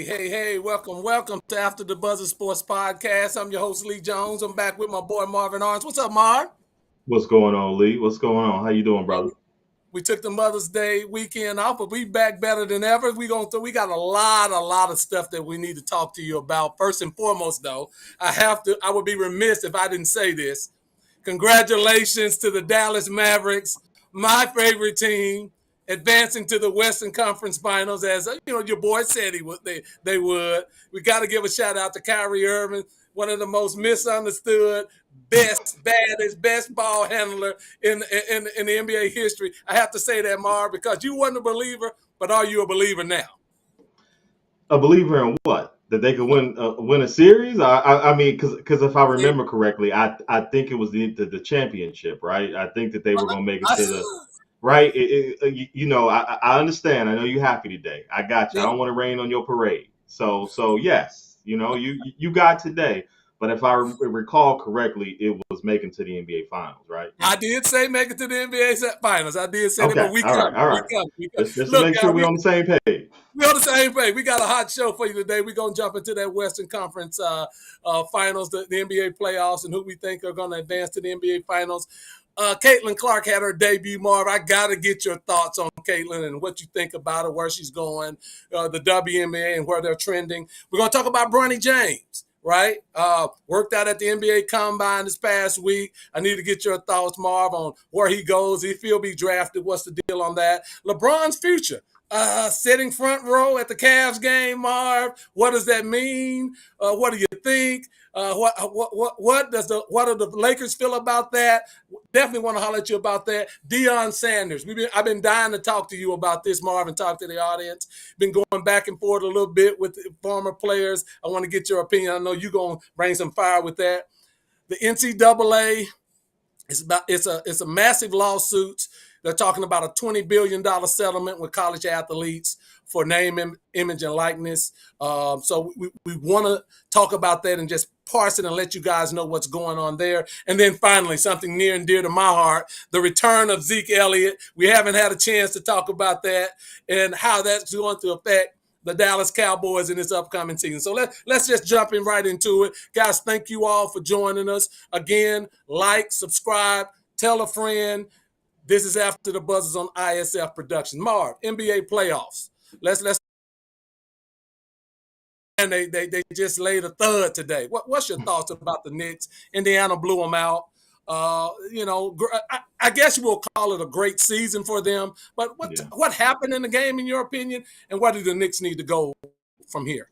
Hey, welcome to After the Buzzer Sports Podcast. I'm your host, Lee Jones. I'm back with my boy, Marvin Arns. What's up, Marv? What's going on, Lee? What's going on? How you doing, Hey, brother? we took the Mother's Day weekend off, but we back better than ever. We got a lot of stuff that we need to talk to you about. First and foremost, though, I would be remiss if I didn't say this. Congratulations to the Dallas Mavericks, my favorite team, advancing to the Western Conference Finals. As your boy said they would. We got to give a shout out to Kyrie Irving, one of the most misunderstood, best ball handler in the NBA history. I have to say that, Marv, because you weren't a believer, but are you a believer now? A believer in what? That they could win a series? I mean, because if I remember correctly, I think it was the championship, right? I think that they were going to make it to the right. I understand. I know you're happy today. I got you. I Yeah. don't want to rain on your parade. So yes, you got today. But if I recall correctly, it was making to the NBA Finals, right? I did say make it to the NBA Finals. I did say that, but Okay. we All right. come. All We right. come. We come. Just to Look, make sure guys, we're on the same page. we're on the same page. We got a hot show for you today. We're going to jump into that Western Conference Finals, the NBA playoffs, and who we think are going to advance to the NBA Finals. Caitlin Clark had her debut, Marv. I got to get your thoughts on Caitlin and what you think about her, where she's going, the WNBA and where they're trending. We're going to talk about Bronny James, right? Worked out at the NBA Combine this past week. I need to get your thoughts, Marv, on where he goes. If he'll be drafted, what's the deal on that? LeBron's future. Sitting front row at the Cavs game, Marv. What does that mean? What do you think? What do the Lakers feel about that? Definitely want to holler at you about that. Deion Sanders. I've been dying to talk to you about this, Marv, and talk to the audience. Been going back and forth a little bit with the former players. I want to get your opinion. I know you're gonna bring some fire with that. The NCAA. It's a massive lawsuit. They're talking about a $20 billion settlement with college athletes for name, image, and likeness. So we want to talk about that and just parse it and let you guys know what's going on there. And then finally, something near and dear to my heart, the return of Zeke Elliott. We haven't had a chance to talk about that and how that's going to affect the Dallas Cowboys in this upcoming season. So let's just jump in right into it. Guys, thank you all for joining us. Again, like, subscribe, tell a friend. This is After the Buzzers on ISF Productions. Marv, NBA playoffs. Let's and they just laid a thud today. What's your thoughts about the Knicks? Indiana blew them out. I guess we'll call it a great season for them. But what happened in the game, in your opinion, and where do the Knicks need to go from here?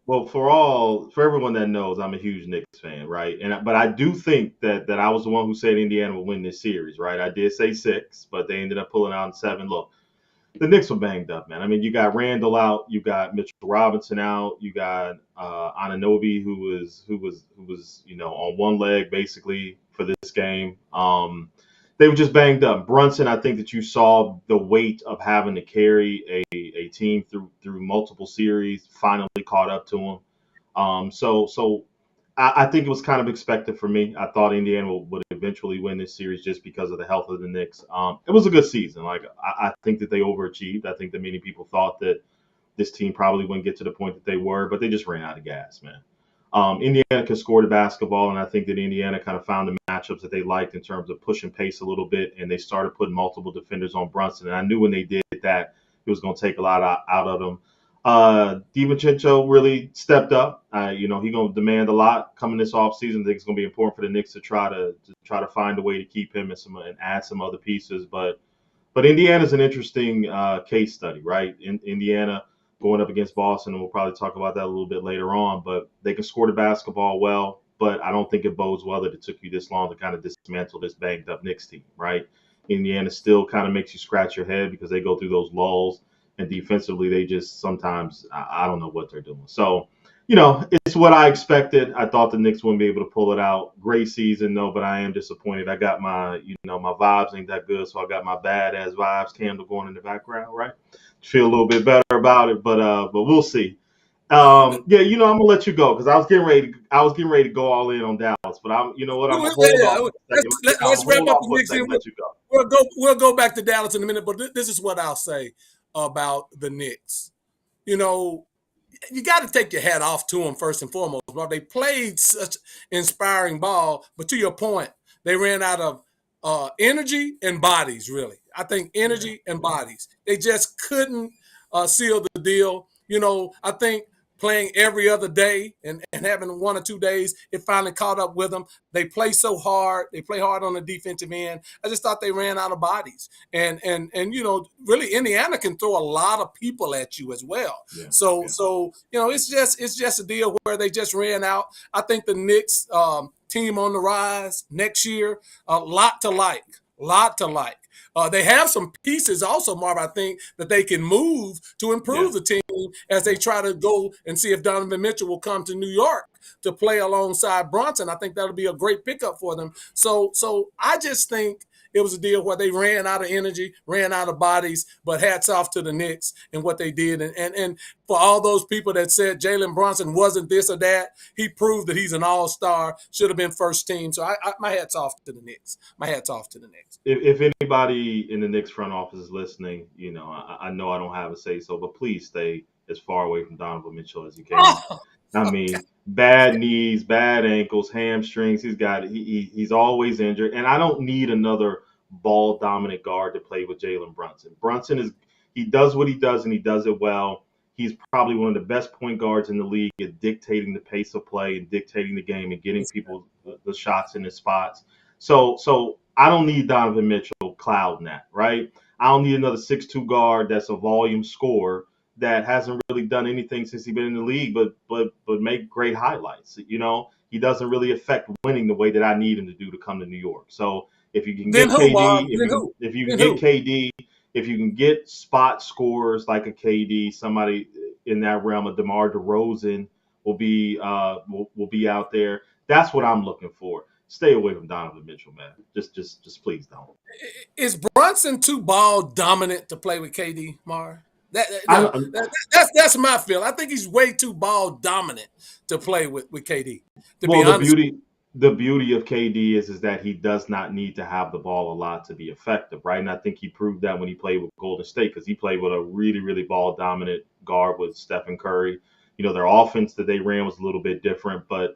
Well, for everyone that knows, I'm a huge Knicks fan, right? But I do think that I was the one who said Indiana would win this series, right? I did say 6, but they ended up pulling out in 7. Look, the Knicks were banged up, man. I mean, you got Randall out, you got Mitchell Robinson out, you got Anunoby who was on one leg basically for this game. They were just banged up. Brunson, I think that you saw the weight of having to carry a team through multiple series finally caught up to him. I think it was kind of expected for me. I thought Indiana would eventually win this series just because of the health of the Knicks. It was a good season. Like I think that they overachieved. I think that many people thought that this team probably wouldn't get to the point that they were, but they just ran out of gas, man. Indiana can score the basketball, and I think that Indiana kind of found the matchups that they liked in terms of pushing pace a little bit, and they started putting multiple defenders on Brunson. And I knew when they did that, it was going to take a lot out of them. DiVincenzo really stepped up. He's going to demand a lot coming this offseason. I think it's going to be important for the Knicks to try to find a way to keep him and add some other pieces. But Indiana's an interesting case study, right? Indiana going up against Boston, and we'll probably talk about that a little bit later on. But they can score the basketball well, but I don't think it bodes well that it took you this long to kind of dismantle this banged up Knicks team, right? Indiana still kind of makes you scratch your head because they go through those lulls, and defensively they just sometimes I don't know what they're doing. So, it's what I expected. I thought the Knicks wouldn't be able to pull it out. Great season though, but I am disappointed. I got my vibes ain't that good, so I got my badass vibes candle going in the background, right? Feel a little bit better about it, but we'll see. I'm gonna let you go because I was getting ready to go all in on Dallas, but I'm gonna hold off. Let's wrap up the For a Knicks second, here. let you go. We'll go back to Dallas in a minute, but this is what I'll say about the Knicks. you know, you got to take your hat off to them first and foremost. Well, they played such inspiring ball, but to your point, they ran out of energy and bodies. Really, I think Yeah. energy and bodies. They just couldn't seal the deal. I think playing every other day and having 1 or 2 days, it finally caught up with them. They play so hard. They play hard on the defensive end. I just thought they ran out of bodies. And really Indiana can throw a lot of people at you as well. Yeah. So Yeah. so it's just a deal where they just ran out. I think the Knicks team on the rise next year, a lot to like. Lot to like. They have some pieces also, Marv, I think, that they can move to Yeah. improve the team as they try to go and see if Donovan Mitchell will come to New York to play alongside Brunson. I think that'll be a great pickup for them. So I just think it was a deal where they ran out of energy, ran out of bodies, but hats off to the Knicks and what they did. And for all those people that said Jalen Brunson wasn't this or that, he proved that he's an all-star, should have been first team. So my hat's off to the Knicks. My hat's off to the Knicks. If anybody in the Knicks front office is listening, I know I don't have a say so, but please stay as far away from Donovan Mitchell as you can. Oh, I okay. mean, bad knees, bad ankles, hamstrings. He's always injured, and I don't need another ball dominant guard to play with Jalen Brunson. He does what he does, and he does it well. He's probably one of the best point guards in the league at dictating the pace of play and dictating the game and getting people the shots in the spots. So I don't need Donovan Mitchell clouding that, right? I don't need another 6'2" guard that's a volume scorer that hasn't really done anything since he's been in the league, but make great highlights. He doesn't really affect winning the way that I need him to do to come to New York. So if you can Then get who, Marv? KD, Then who? if you can Then get who? KD, if you can get spot scorers like a KD, somebody in that realm, of DeMar DeRozan will be out there. That's what I'm looking for. Stay away from Donovan Mitchell, man. Just please don't. Is Brunson too ball dominant to play with KD, Mar? I, That's my feel. I think he's way too ball dominant to play with KD. To be Well, the honest, beauty of KD is that he does not need to have the ball a lot to be effective, right? And I think he proved that when he played with Golden State, because he played with a really, really ball dominant guard with Stephen Curry. Their offense that they ran was a little bit different, but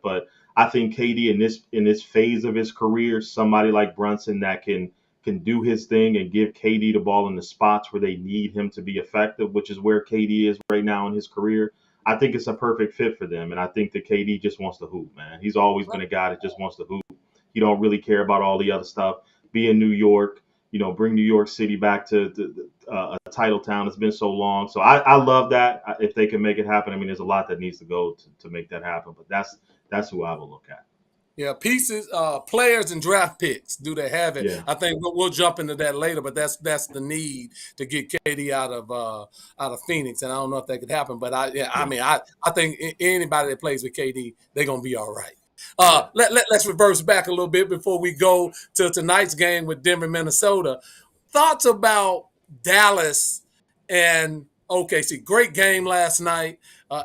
I think KD in this phase of his career, somebody like Brunson that can do his thing and give KD the ball in the spots where they need him to be effective, which is where KD is right now in his career. I think it's a perfect fit for them. And I think that KD just wants to hoop, man. He's always been a guy that just wants to hoop. He don't really care about all the other stuff. Be in New York, bring New York City back to a title town. It's been so long. So I love that. If they can make it happen. I mean, there's a lot that needs to go to make that happen. But that's who I will look at. yeah, pieces, players, and draft picks. Do they have it? Yeah. I think we'll jump into that later. But that's the need to get KD out of Phoenix, and I don't know if that could happen. But I Yeah. mean, I think anybody that plays with KD, they're gonna be all right. Yeah. Let's reverse back a little bit before we go to tonight's game with Denver, Minnesota. Thoughts about Dallas and OKC? Great game last night.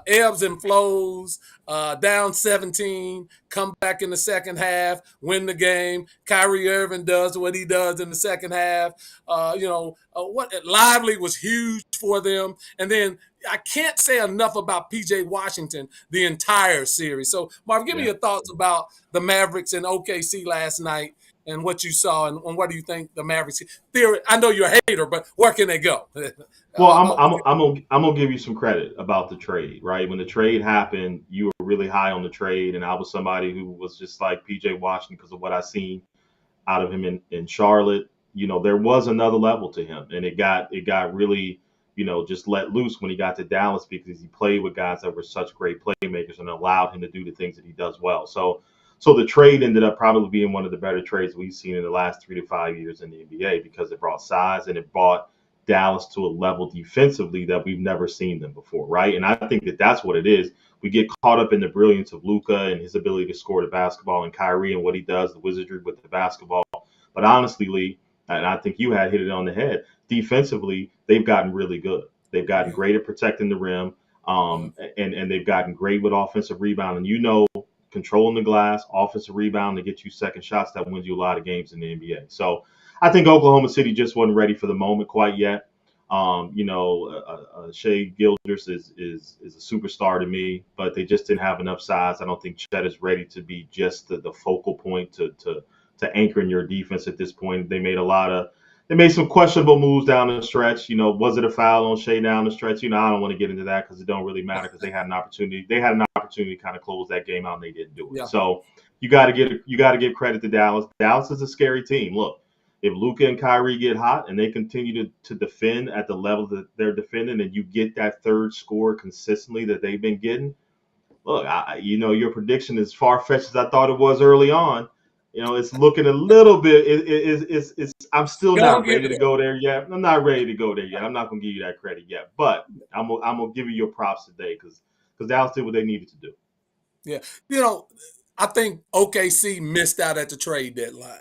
Ebbs and flows. Down 17, come back in the second half, win the game. Kyrie Irving does what he does in the second half. What Lively was huge for them, and then I can't say enough about PJ Washington the entire series. So, Marv, give me Yeah. your thoughts about the Mavericks and OKC last night and what you saw, and what do you think the Mavericks theory? I know you're a hater, but where can they go? Well, I'm gonna give you some credit about the trade, right? When the trade happened, you were really high on the trade, and I was somebody who was just like PJ Washington because of what I seen out of him in Charlotte. There was another level to him, and it got really, just let loose when he got to Dallas because he played with guys that were such great playmakers and allowed him to do the things that he does well. So the trade ended up probably being one of the better trades we've seen in the last 3 to 5 years in the NBA because it brought size and it brought Dallas to a level defensively that we've never seen them before, right? And I think that that's what it is. We get caught up in the brilliance of Luka and his ability to score the basketball and Kyrie and what he does, the wizardry with the basketball. But honestly, Lee, and I think you had hit it on the head, defensively, they've gotten really good. They've gotten great at protecting the rim, and they've gotten great with offensive rebound. And controlling the glass, offensive rebound to get you second shots that wins you a lot of games in the NBA. So I think Oklahoma City just wasn't ready for the moment quite yet. Shea Gilders is a superstar to me, but they just didn't have enough size. I don't think Chet is ready to be just the focal point to anchor in your defense at this point. They made some questionable moves down the stretch. Was it a foul on Shea down the stretch? I don't want to get into that because it don't really matter because they had an opportunity. They had an opportunity to kind of close that game out and they didn't do it. Yeah. So you got to give credit to Dallas. Dallas is a scary team. Look, if Luka and Kyrie get hot and they continue to defend at the level that they're defending, and you get that third score consistently that they've been getting, look, your prediction is far fetched as I thought it was early on. It's looking a little bit. I'm still not ready to go there yet. I'm not ready to go there yet. I'm not gonna give you that credit yet, but I'm gonna give you your props today because Dallas did what they needed to do. Yeah, I think OKC missed out at the trade deadline.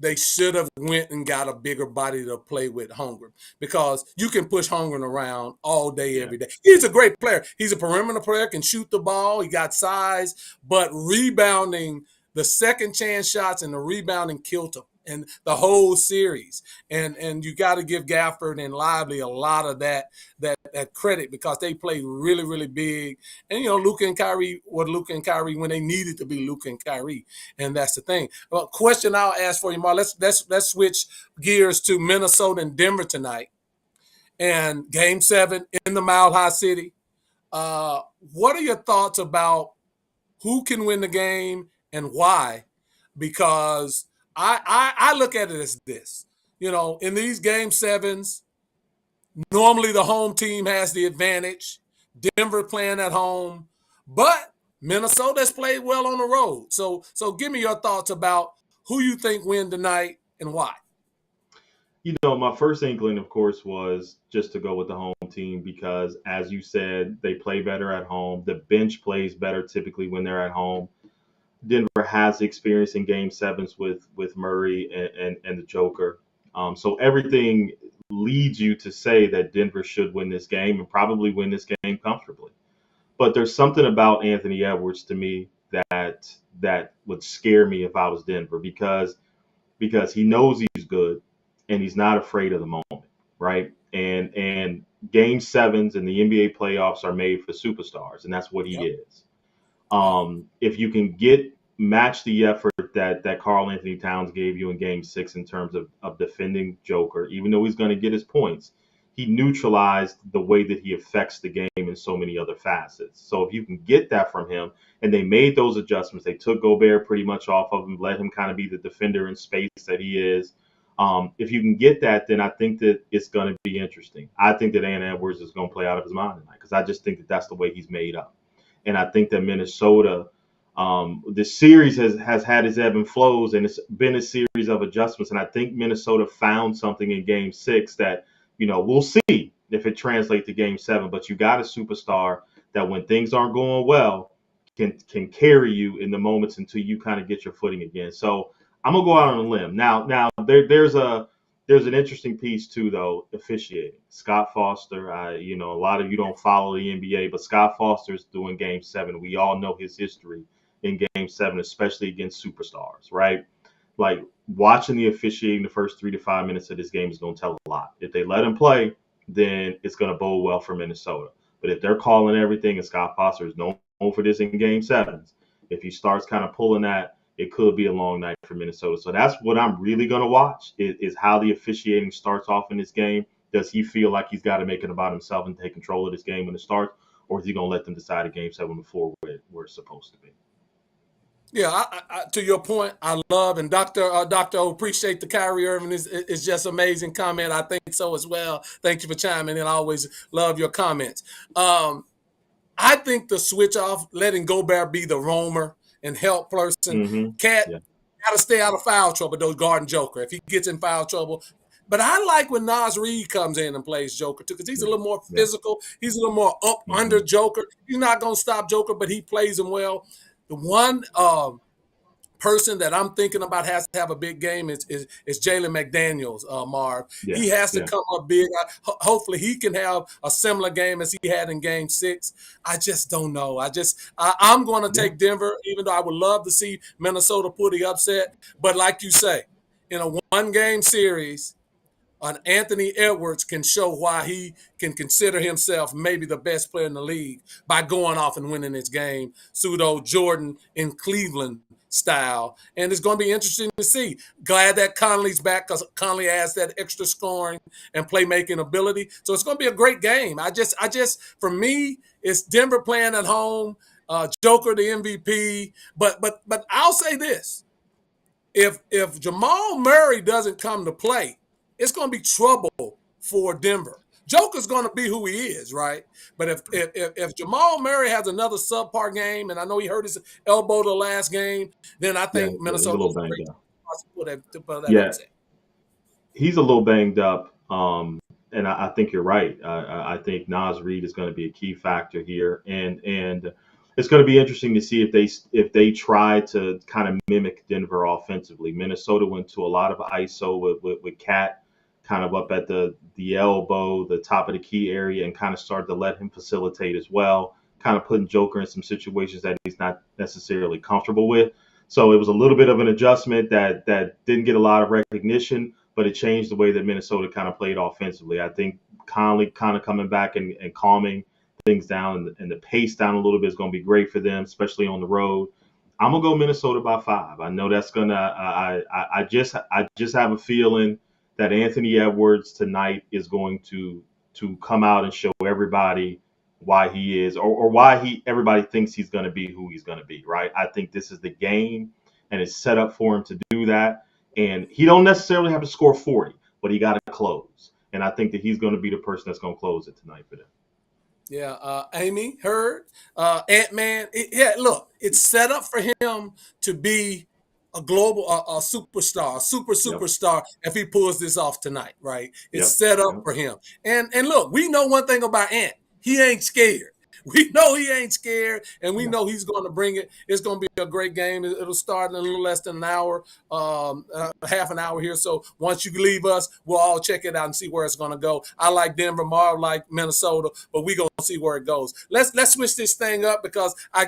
They should have went and got a bigger body to play with Holmgren because you can push Holmgren around all day, every day. He's a great player. He's a perimeter player, can shoot the ball. He got size, but rebounding, the second chance shots and the rebounding killed him and the whole series. And you got to give Gafford and Lively a lot of that credit because they played really, really big. And, Luka and Kyrie were Luka and Kyrie when they needed to be Luka and Kyrie. And that's the thing. Well, question I'll ask for you, Mark. Let's switch gears to Minnesota and Denver tonight. And Game 7 in the Mile High City. What are your thoughts about who can win the game and why? Because I look at it as this. In these Game 7s, normally the home team has the advantage. Denver playing at home, but Minnesota's played well on the road. So give me your thoughts about who you think win tonight and why. My first inkling, of course, was just to go with the home team because, as you said, they play better at home. The bench plays better typically when they're at home. Denver has experience in Game 7s with Murray and the Joker. So everything leads you to say that Denver should win this game and probably win this game comfortably. But there's something about Anthony Edwards to me that would scare me if I was Denver because he knows he's good and he's not afraid of the moment, right? And Game 7s and the NBA playoffs are made for superstars, and that's what he is. If you can match the effort that Karl Anthony Towns gave you in Game 6 in terms of defending Joker, even though he's going to get his points, he neutralized the way that he affects the game in so many other facets. So if you can get that from him, and they made those adjustments, they took Gobert pretty much off of him, let him kind of be the defender in space that he is. If you can get that, then I think that it's going to be interesting. I think that Anthony Edwards is going to play out of his mind tonight because I just think that that's the way he's made up. And I think that Minnesota, the series has had its ebb and flows, and it's been a series of adjustments. And I think Minnesota found something in Game 6 that, we'll see if it translates to Game 7. But you got a superstar that when things aren't going well can carry you in the moments until you kind of get your footing again. So I'm gonna go out on a limb. Now there's an interesting piece too, though, officiating. Scott Foster, a lot of you don't follow the NBA, but Scott Foster's doing Game 7. We all know his history in Game 7, especially against superstars, right? Like watching the officiating the first 3 to 5 minutes of this game is going to tell a lot. If they let him play, then it's going to bode well for Minnesota. But if they're calling everything, and Scott Foster is known for this in Game 7s, if he starts kind of pulling that, it could be a long night for Minnesota. So that's what I'm really going to watch is how the officiating starts off in this game. Does he feel like he's got to make it about himself and take control of this game when it starts, or is he going to let them decide a Game 7 before where it's supposed to be? Yeah, to your point, I love, and Dr. O, appreciate the Kyrie Irving is just amazing comment. I think so as well. Thank you for chiming in. I always love your comments. I think the switch off, letting Gobert be the roamer and help person, got to stay out of foul trouble, those guarding Joker, if he gets in foul trouble. But I like when Naz Reid comes in and plays Joker, too, because he's a little more physical. He's a little more under Joker. He's not going to stop Joker, but he plays him well. The one person that I'm thinking about has to have a big game is Jalen McDaniels, Marv. He has to come up big. Hopefully he can have a similar game as he had in Game 6. I just don't know. I'm going to take Denver, even though I would love to see Minnesota pull the upset. But like you say, in a one-game series, Anthony Edwards can show why he can consider himself maybe the best player in the league by going off and winning this game, pseudo Jordan in Cleveland style. And it's going to be interesting to see. Glad that Conley's back because Conley has that extra scoring and playmaking ability. So it's going to be a great game. For me, it's Denver playing at home, Joker the MVP. But I'll say this: if Jamal Murray doesn't come to play, it's going to be trouble for Denver. Joker's going to be who he is, right? But if Jamal Murray has another subpar game, and I know he hurt his elbow the last game, then I Yeah, think he's a Minnesota little is a banged great up. to put that Yeah, upset. he's a little banged up. And I think you're right. I think Nas Reed is going to be a key factor here, and it's going to be interesting to see if they try to kind of mimic Denver offensively. Minnesota went to a lot of ISO with Cat kind of up at the elbow, the top of the key area, and kind of started to let him facilitate as well, kind of putting Joker in some situations that he's not necessarily comfortable with. So it was a little bit of an adjustment that didn't get a lot of recognition, but it changed the way that Minnesota kind of played offensively. I think Conley kind of coming back and calming things down and the pace down a little bit is going to be great for them, especially on the road. I'm gonna go Minnesota by 5. I know that's gonna. I just have a feeling that Anthony Edwards tonight is going to come out and show everybody why he is or why everybody thinks he's going to be who he's going to be, right? I think this is the game and it's set up for him to do that. And he don't necessarily have to score 40, but he got to close. And I think that he's going to be the person that's going to close it tonight for them. Yeah, Amy Heard, Ant-Man. Look, it's set up for him to be a global, a superstar, Yep. superstar if he pulls this off tonight, right? It's Yep. set up Yep. for him. And look, we know one thing about Ant. He ain't scared. We know he ain't scared, and we Yeah. know he's going to bring it. It's going to be a great game. It'll start in a little less than an hour, half an hour here. So once you leave us, we'll all check it out and see where it's going to go. I like Denver, Marv like Minnesota, but we're going to see where it goes. Let's switch this thing up because I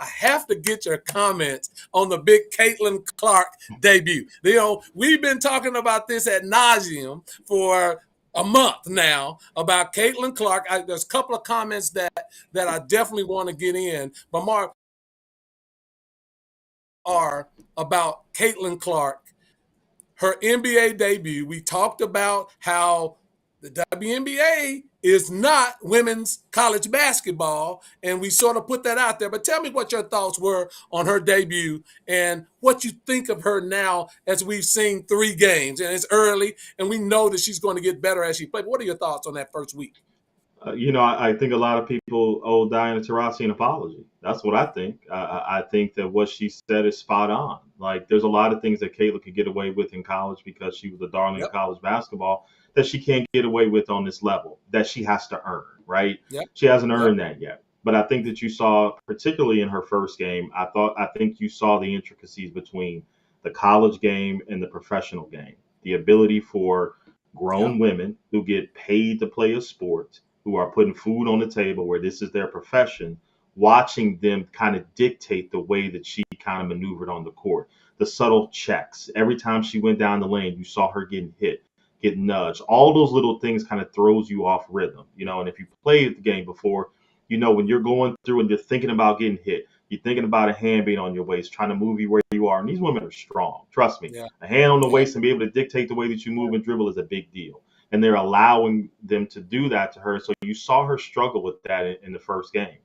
have to get your comments on the big Caitlin Clark debut. You know, we've been talking about this ad nauseum for a month now about Caitlin Clark. There's a couple of comments that I definitely want to get in, but Mark, are about Caitlin Clark, her NBA debut. We talked about how the WNBA is not women's college basketball, and we sort of put that out there. But tell me what your thoughts were on her debut and what you think of her now as we've seen 3 games. And it's early, and we know that she's going to get better as she plays. What are your thoughts on that first week? I think a lot of people owe Diana Taurasi an apology. That's what I think. I think that what she said is spot on. Like, there's a lot of things that Kayla could get away with in college because she was a darling of Yep. college basketball that she can't get away with on this level, that she has to earn, right? Yep. She hasn't Yep. earned that yet. But I think that you saw, particularly in her first game, I think you saw the intricacies between the college game and the professional game. The ability for Yep. grown women who get paid to play a sport, who are putting food on the table, where this is their profession, watching them kind of dictate the way that she kind of maneuvered on the court. The subtle checks. Every time she went down the lane, you saw her getting hit, getting nudged. All those little things kind of throws you off rhythm, and if you played the game before, when you're going through and you're thinking about getting hit, you're thinking about a hand being on your waist, trying to move you where you are. And these women are strong. Trust me. Yeah. A hand on the Yeah. waist and be able to dictate the way that you move and dribble is a big deal. And they're allowing them to do that to her. So you saw her struggle with that in the first game.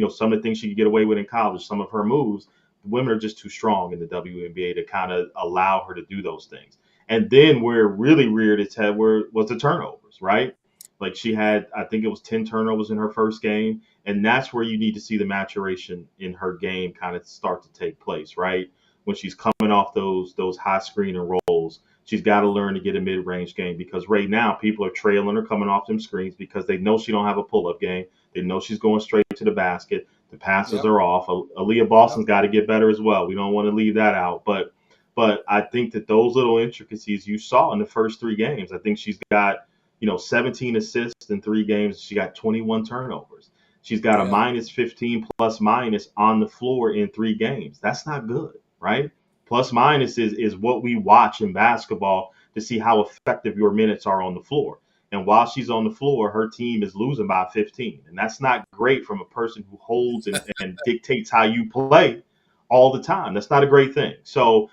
Some of the things she could get away with in college, some of her moves, the women are just too strong in the WNBA to kind of allow her to do those things. And then where it really reared its head was the turnovers, right? Like, she had, I think it was 10 turnovers in her first game. And that's where you need to see the maturation in her game kind of start to take place, right? When she's coming off those high screen and rolls, she's got to learn to get a mid-range game, because right now people are trailing her coming off them screens because they know she don't have a pull-up game. They know she's going straight to the basket. The passes Yep. are off. Aaliyah Boston's got to get better as well. We don't want to leave that out. But I think that those little intricacies you saw in the first 3 games, I think she's got 17 assists in 3 games. She got 21 turnovers. She's got a Yeah. minus 15 plus minus on the floor in 3 games. That's not good, right? Plus minus is what we watch in basketball to see how effective your minutes are on the floor. And while she's on the floor, her team is losing by 15. And that's not great from a person who holds and dictates how you play all the time. That's not a great thing. So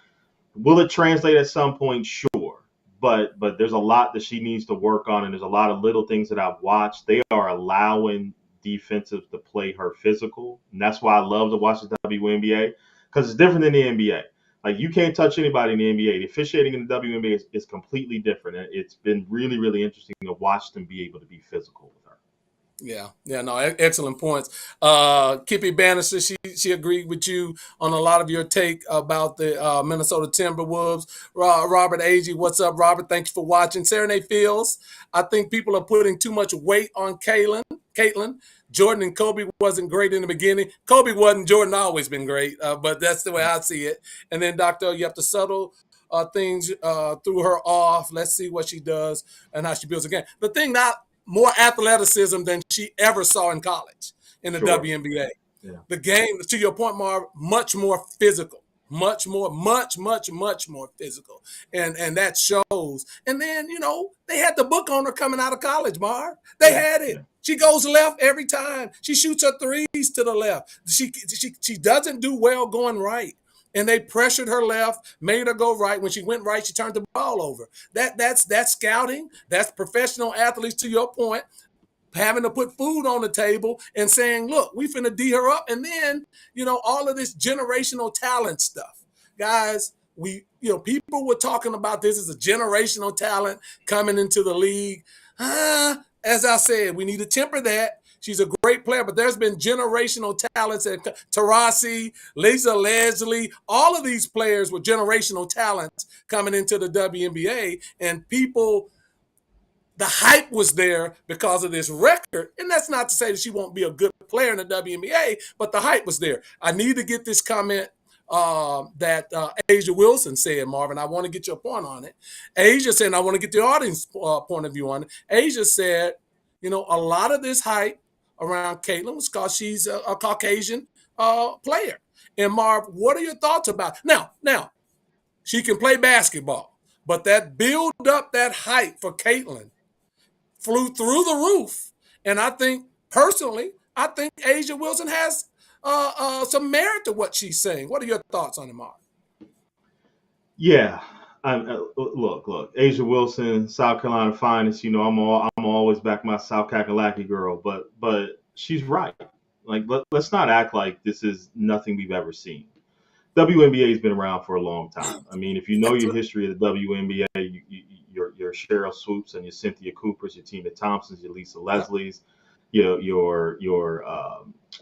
will it translate at some point? Sure. But there's a lot that she needs to work on, and there's a lot of little things that I've watched. They are allowing defensive to play her physical, and that's why I love to watch the WNBA, because it's different than the NBA. Like, you can't touch anybody in the NBA. The officiating in the WNBA is completely different, and it's been really, really interesting to watch them be able to be physical with her. Yeah, no, excellent points. Kippy Bannister, she agreed with you on a lot of your take about the Minnesota Timberwolves. Robert Agee, what's up, Robert? Thank you for watching. Serenade Fields, I think people are putting too much weight on Caitlin. Jordan and Kobe wasn't great in the beginning. Kobe wasn't. Jordan always been great, but that's the way I see it. And then, Doctor, you have to settle things threw her off. Let's see what she does and how she builds again. The thing not more athleticism than she ever saw in college in the WNBA. Yeah. The game, to your point, Marv, much more physical, much more physical. And that shows. And then, they had the book on her coming out of college, Marv. They had it. Yeah. She goes left every time. She shoots her threes to the left. She doesn't do well going right. And they pressured her left, made her go right. When she went right, she turned the ball over. That's scouting. That's professional athletes, to your point, having to put food on the table and saying, look, we finna D her up. And then, all of this generational talent stuff. Guys, people were talking about this as a generational talent coming into the league. As I said, we need to temper that. She's a great player, but there's been generational talents at Taurasi, Lisa Leslie, all of these players with generational talents coming into the WNBA, and the hype was there because of this record. And that's not to say that she won't be a good player in the WNBA, but the hype was there. I need to get this comment that Asia Wilson said, Marvin. I want to get your point on it. Asia said, and I want to get the audience point of view on it. Asia said, a lot of this hype around Caitlin was because she's a Caucasian player. And Marv, what are your thoughts about it? Now, she can play basketball, but that build up, that hype for Caitlin flew through the roof. And I think, personally, Asia Wilson has some merit to what she's saying. What are your thoughts on it, Marv? Yeah. Look, Asia Wilson, South Carolina finest. I'm always back my South Kakalaki girl, but she's right. Like, let's not act like this is nothing we've ever seen. WNBA has been around for a long time. I mean, if you know your history of the WNBA, your Cheryl Swoops and your Cynthia Coopers, your Tina Thompsons, your Lisa Leslies, your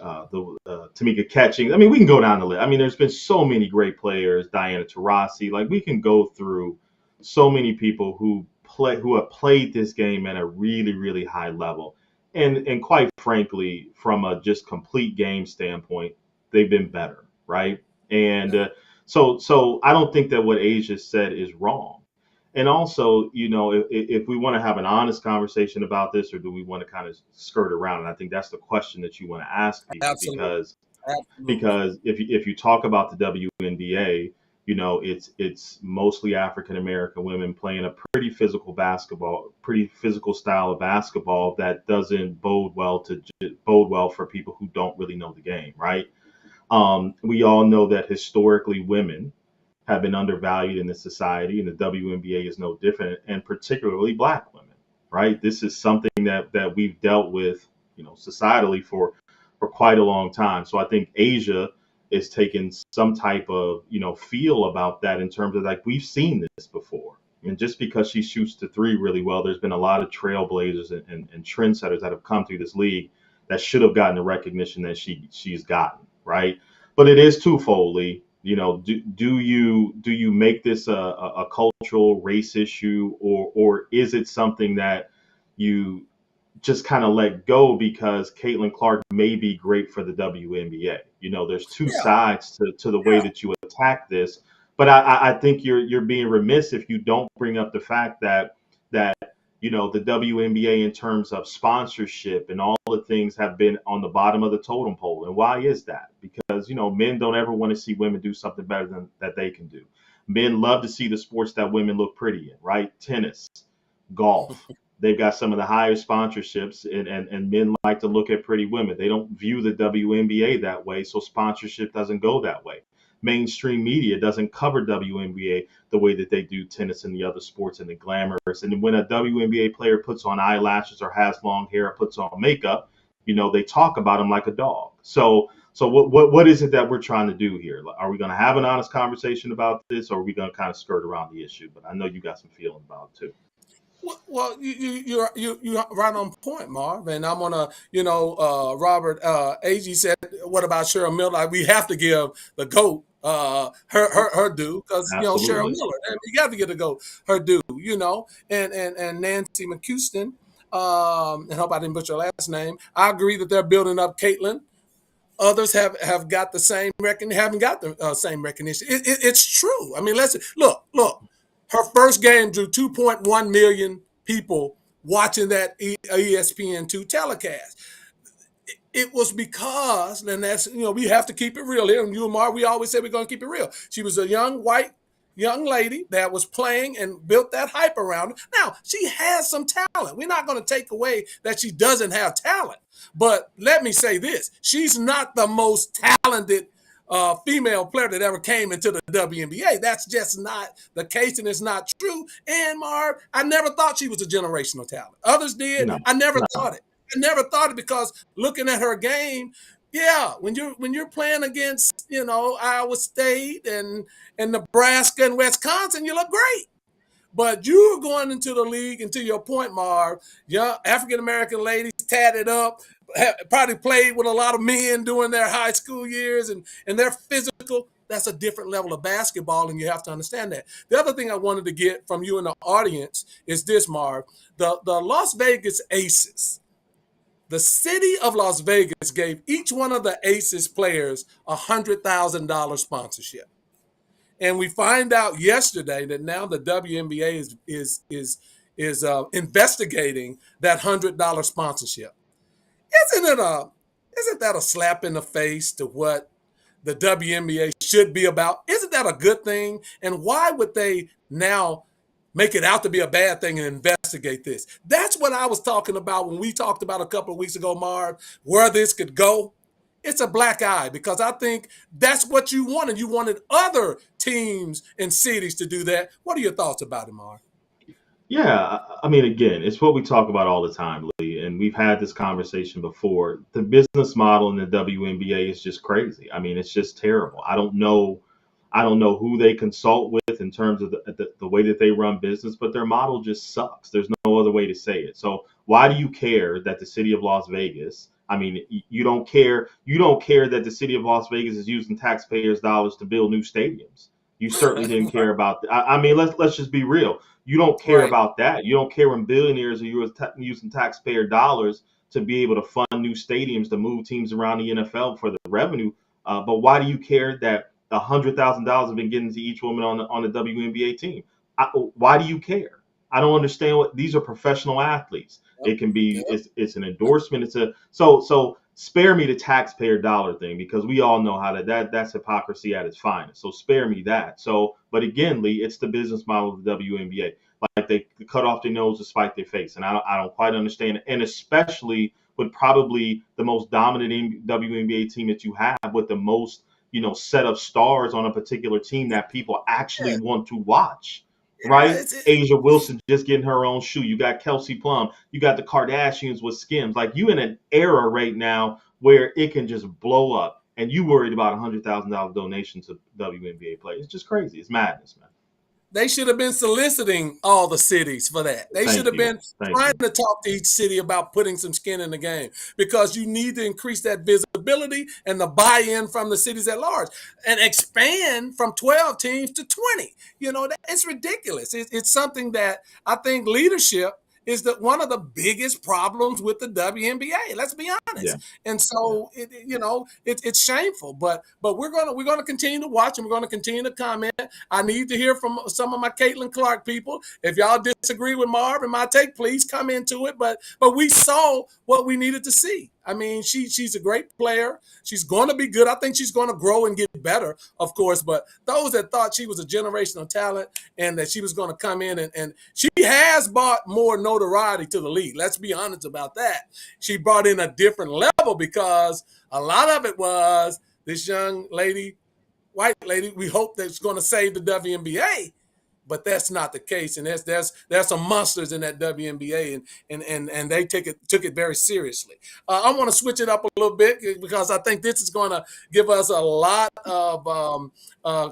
Tamika Catching. I mean, we can go down the list. I mean, there's been so many great players, Diana Taurasi. Like, we can go through so many people who have played this game at a really, really high level. And quite frankly, from a just complete game standpoint, they've been better, right? And so I don't think that what Asia said is wrong. And also, if we want to have an honest conversation about this, or do we want to kind of skirt around? And I think that's the question that you want to ask people. Absolutely. Because if you talk about the WNBA, it's mostly African American women playing a pretty physical style of basketball that doesn't bode well for people who don't really know the game, right? We all know that historically women have been undervalued in this society, and the WNBA is no different, and particularly Black women, right? This is something that we've dealt with, societally for quite a long time. So I think Asia is taking some type of, feel about that in terms of, like, we've seen this before. And just because she shoots the three really well, there's been a lot of trailblazers and trendsetters that have come through this league that should have gotten the recognition that she's gotten, right? But it is twofold, Lee. Do you make this a cultural race issue, or is it something that you just kind of let go because Caitlin Clark may be great for the WNBA? There's two sides to the way that you attack this, but I think you're being remiss if you don't bring up the fact that the WNBA, in terms of sponsorship and all the things, have been on the bottom of the totem pole. And why is that? Because, men don't ever want to see women do something better than that they can do. Men love to see the sports that women look pretty in, right? Tennis, golf. They've got some of the highest sponsorships, and men like to look at pretty women. They don't view the WNBA that way, so sponsorship doesn't go that way. Mainstream media doesn't cover WNBA the way that they do tennis and the other sports and the glamorous. And when a WNBA player puts on eyelashes or has long hair or puts on makeup, they talk about them like a dog. So what is it that we're trying to do here? Are we going to have an honest conversation about this, or are we going to kind of skirt around the issue? But I know you got some feeling about it too. Well, you're right on point, Marv. And I'm gonna, Robert Agee said, "What about Cheryl Miller? Like, we have to give the GOAT her due, because Cheryl Miller, and you got to give the GOAT her due, and Nancy McCuston, and hope I didn't butcher her last name. I agree that they're building up Caitlin. Others have got the same haven't got the same recognition. It's true. I mean, let's look. Her first game drew 2.1 million people watching that ESPN2 telecast. It was because, and that's, we have to keep it real here. And you and Mark, we always say we're going to keep it real. She was a young lady that was playing and built that hype around her. Now, she has some talent. We're not going to take away that she doesn't have talent. But let me say this. She's not the most talented female player that ever came into the WNBA. That's just not the case, and it's not true. And Marv, I never thought she was a generational talent. Others did. I never thought it. I never thought it, because looking at her game, yeah, when you're playing against, Iowa State and Nebraska and Wisconsin, you look great. But you're going into the league, and to your point, Marv, young African-American ladies tatted up, probably played with a lot of men during their high school years, and they're physical. That's a different level of basketball, and you have to understand that. The other thing I wanted to get from you and the audience is this, Marv. The Las Vegas Aces, the city of Las Vegas gave each one of the Aces players $100,000 sponsorship. And we find out yesterday that now the WNBA is investigating that $100 sponsorship. Isn't that a slap in the face to what the WNBA should be about? Isn't that a good thing? And why would they now make it out to be a bad thing and investigate this? That's what I was talking about when we talked about a couple of weeks ago, Marv, where this could go. It's a black eye, because I think that's what you wanted. You wanted other teams and cities to do that. What are your thoughts about it, Marv? Yeah, I mean, again, it's what we talk about all the time, Lee, and we've had this conversation before. The business model in the WNBA is just crazy. I mean, it's just terrible. I don't know who they consult with in terms of the way that they run business, but their model just sucks. There's no other way to say it. So why do you care that the city of Las Vegas, I mean, you don't care that the city of Las Vegas is using taxpayers' dollars to build new stadiums. You certainly didn't care about that. I mean, let's just be real. You don't care about that. You don't care when billionaires are using taxpayer dollars to be able to fund new stadiums to move teams around the NFL for the revenue. But why do you care that $100,000 have been given to each woman on the WNBA team? Why do you care? I don't understand these are professional athletes. It can be it's an endorsement. So spare me the taxpayer dollar thing, because we all know how that's hypocrisy at its finest. So spare me that. But again, Lee, it's the business model of the WNBA. Like, they cut off their nose to spite their face, and I don't quite understand it. And especially with probably the most dominant WNBA team that you have, with the most set of stars on a particular team that people actually want to watch. Right? Asia Wilson just getting her own shoe. You got Kelsey Plum. You got the Kardashians with Skims. Like, you in an era right now where it can just blow up, and you worried about $100,000 donation to WNBA players. It's just crazy. It's madness, man. They should have been soliciting all the cities for that. They should have been trying to talk to each city about putting some skin in the game, because you need to increase that visibility and the buy-in from the cities at large, and expand from 12 teams to 20. It's ridiculous. It's something that I think leadership is one of the biggest problems with the WNBA. Let's be honest. Yeah. And so it's shameful. But we're gonna continue to watch, and we're gonna continue to comment. I need to hear from some of my Caitlin Clark people. If y'all disagree with Marv and my take, please come into it. But we saw what we needed to see. I mean, she's a great player. She's going to be good. I think she's going to grow and get better, of course. But those that thought she was a generational talent and that she was going to come in and she has brought more notoriety to the league. Let's be honest about that. She brought in a different level because a lot of it was this young lady, white lady, we hope that's going to save the WNBA. But that's not the case, and there's some monsters in that WNBA, and they took it very seriously. I want to switch it up a little bit because I think this is going to give us a lot of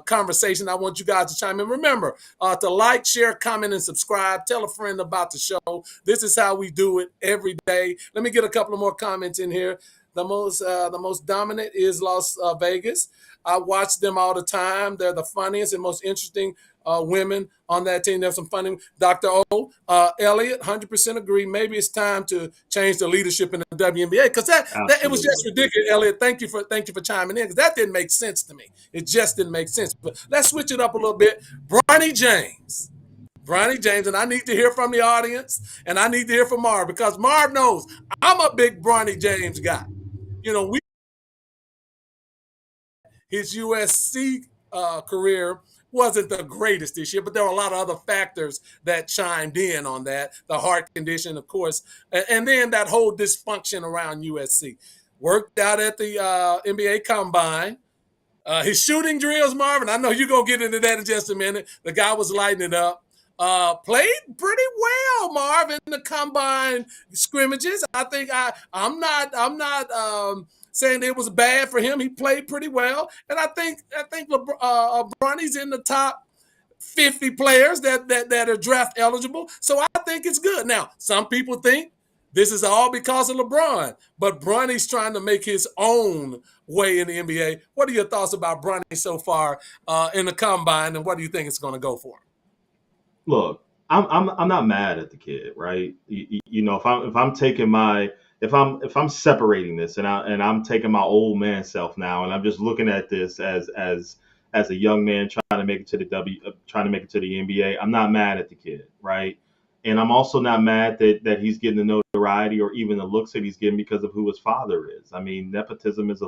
conversation. I want you guys to chime in. Remember to like, share, comment, and subscribe. Tell a friend about the show. This is how we do it every day. Let me get a couple of more comments in here. The most dominant is Las Vegas. I watch them all the time. They're the funniest and most interesting women on that team. There's some funny. Dr. O, Elliot, 100% agree. Maybe it's time to change the leadership in the WNBA because that it was just ridiculous. Elliot, thank you for chiming in because that didn't make sense to me. It just didn't make sense. But let's switch it up a little bit. Bronny James, and I need to hear from the audience, and I need to hear from Marv because Marv knows I'm a big Bronny James guy. You know, his USC career wasn't the greatest this year, but there were a lot of other factors that chimed in on that. The heart condition, of course, and then that whole dysfunction around USC. Worked out at the NBA Combine. His shooting drills, Marvin, I know you're going to get into that in just a minute. The guy was lighting it up. Played pretty well, Marv, in the Combine scrimmages. I think I'm not saying it was bad for him. He played pretty well, and I think Bronny's in the top 50 players that are draft eligible. So I think it's good. Now, some people think this is all because of LeBron, but Bronny's trying to make his own way in the NBA. What are your thoughts about Bronny so far in the Combine, and what do you think it's going to go for? Look, I'm not mad at the kid, right? You know, if I'm separating this and I'm taking my old man self now and I'm just looking at this as a young man trying to make it to the NBA, I'm not mad at the kid, right? And I'm also not mad that he's getting the notoriety or even the looks that he's getting because of who his father is. I mean, nepotism is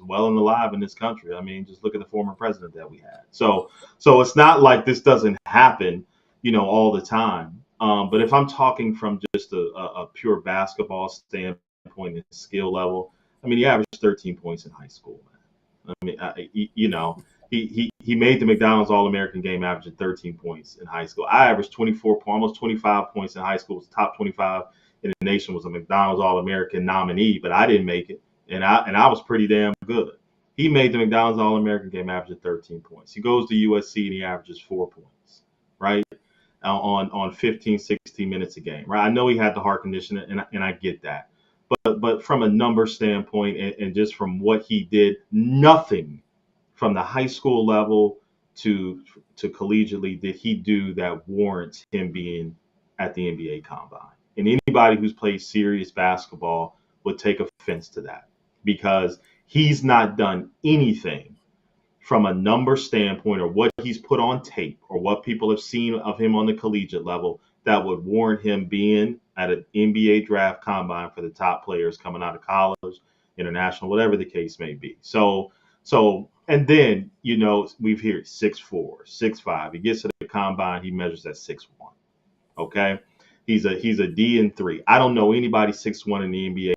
well and alive in this country. I mean, just look at the former president that we had. So it's not like this doesn't happen, you know, all the time. But if I'm talking from just a pure basketball standpoint and skill level, I mean, he averaged 13 points in high school, man. I mean, he made the McDonald's All-American game averaging 13 points in high school. I averaged almost 25 points in high school. Was top 25 in the nation. Was a McDonald's All-American nominee, but I didn't make it, and I was pretty damn good. He made the McDonald's All-American game averaging 13 points. He goes to USC and he averages 4 points, right? On 15, 16 minutes a game, right? I know he had the heart condition, and I get that. But from a number standpoint and just from what he did, nothing from the high school level to collegiately did he do that warrants him being at the NBA Combine. And anybody who's played serious basketball would take offense to that because he's not done anything from a number standpoint or what he's put on tape or what people have seen of him on the collegiate level that would warrant him being at an NBA draft combine for the top players coming out of college, international, whatever the case may be. So, and then, you know, we've heard 6'4", 6'5". He gets to the combine, he measures at 6'1". Okay. He's a D3. I don't know anybody 6'1" in the NBA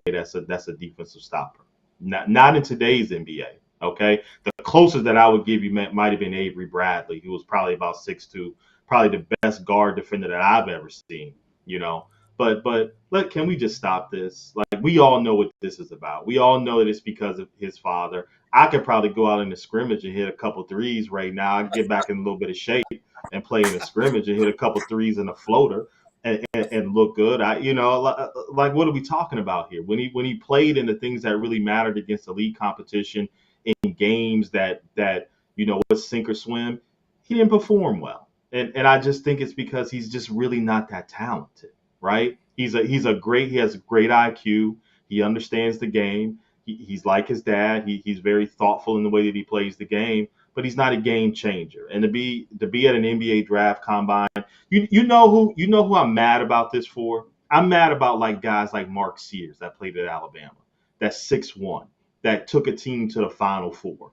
that's a defensive stopper. Not in today's NBA. Okay. The closest that I would give you might have been Avery Bradley, who was probably about 6'2", probably the best guard defender that I've ever seen, you know. But can we just stop this? Like, we all know what this is about. We all know that it's because of his father. I could probably go out in the scrimmage and hit a couple threes right now. I get back in a little bit of shape and play in the scrimmage and hit a couple threes in a floater and look good. Like what are we talking about here? When he played in the things that really mattered against elite competition in games that you know was sink or swim, he didn't perform well. And I just think it's because he's just really not that talented, right? He has a great IQ. He understands the game. He's like his dad. He's very thoughtful in the way that he plays the game, but he's not a game changer. And to be at an NBA draft combine, you know who I'm mad about this for? I'm mad about like guys like Mark Sears that played at Alabama. that's 6'1", that took a team to the Final Four,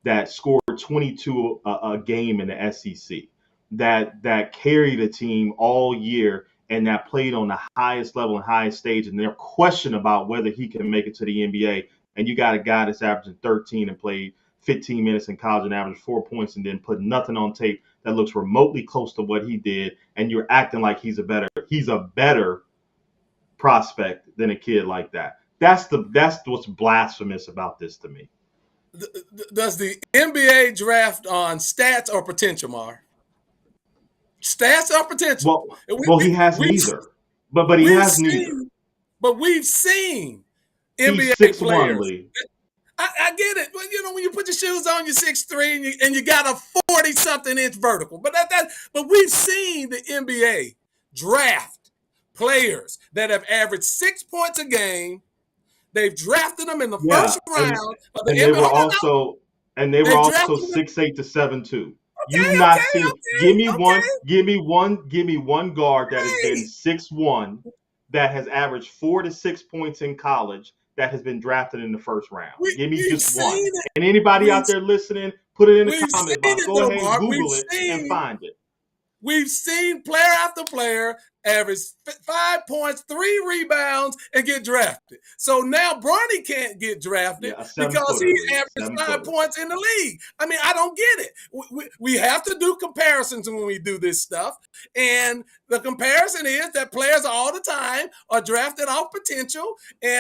that scored 22 a game in the SEC, that carried a team all year and that played on the highest level and highest stage, and they're questioned about whether he can make it to the NBA. And you got a guy that's averaging 13 and played 15 minutes in college and averaged 4 points and then put nothing on tape that looks remotely close to what he did, and you're acting like he's a better prospect than a kid like that. That's what's blasphemous about this to me. Does the NBA draft on stats or potential, Mar? Stats or potential? Well, he has neither. But he has neither. But we've seen NBA He's 6'1", players. Lee. I get it. Well, when you put your shoes on, you're 6'3", and you got a 40-something inch vertical. But but we've seen the NBA draft players that have averaged 6 points a game. They've drafted them in the first round of the NBA. They were also 6'8" to 7'2". You've not seen. Give me one guard that has been 6'1", that has averaged 4 to 6 points in college, that has been drafted in the first round. Give me just one. And anybody out there listening, put it in the comment box. Go ahead and Google it and find it. We've seen player after player average 5 points, 3 rebounds, and get drafted. So now Bronny can't get drafted because he averaged 5 points in the league. I mean, I don't get it. We have to do comparisons when we do this stuff. And the comparison is that players all the time are drafted off potential.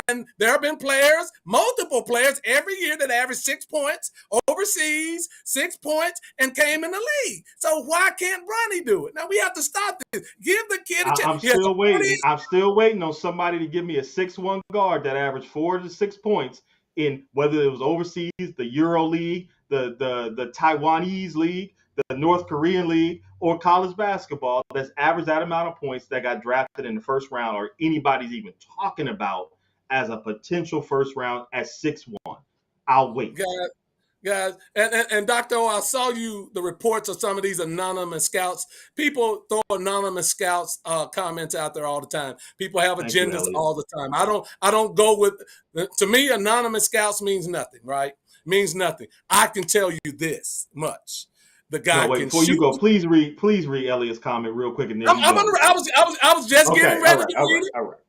And there have been players, multiple players every year that averaged 6 points overseas, 6 points, and came in the league. So why can't Bronny do it? Now we have to stop this. Give the kid a chance. I'm still waiting. I'm still waiting on somebody to give me a 6'1" guard that averaged 4 to 6 points in whether it was overseas, the Euro League, the Taiwanese League, the North Korean League, or college basketball that's averaged that amount of points that got drafted in the first round, or anybody's even talking about as a potential first round at 6'1". I'll wait. Guys, and Dr. O, I saw the reports of some of these anonymous scouts. People throw anonymous scouts comments out there all the time. People have agendas all the time. I don't go with, to me, anonymous scouts means nothing, right? Means nothing. I can tell you this much. The guy can before shoot. You go, please read Elliot's comment real quick. And then I was just getting ready to read it. All right.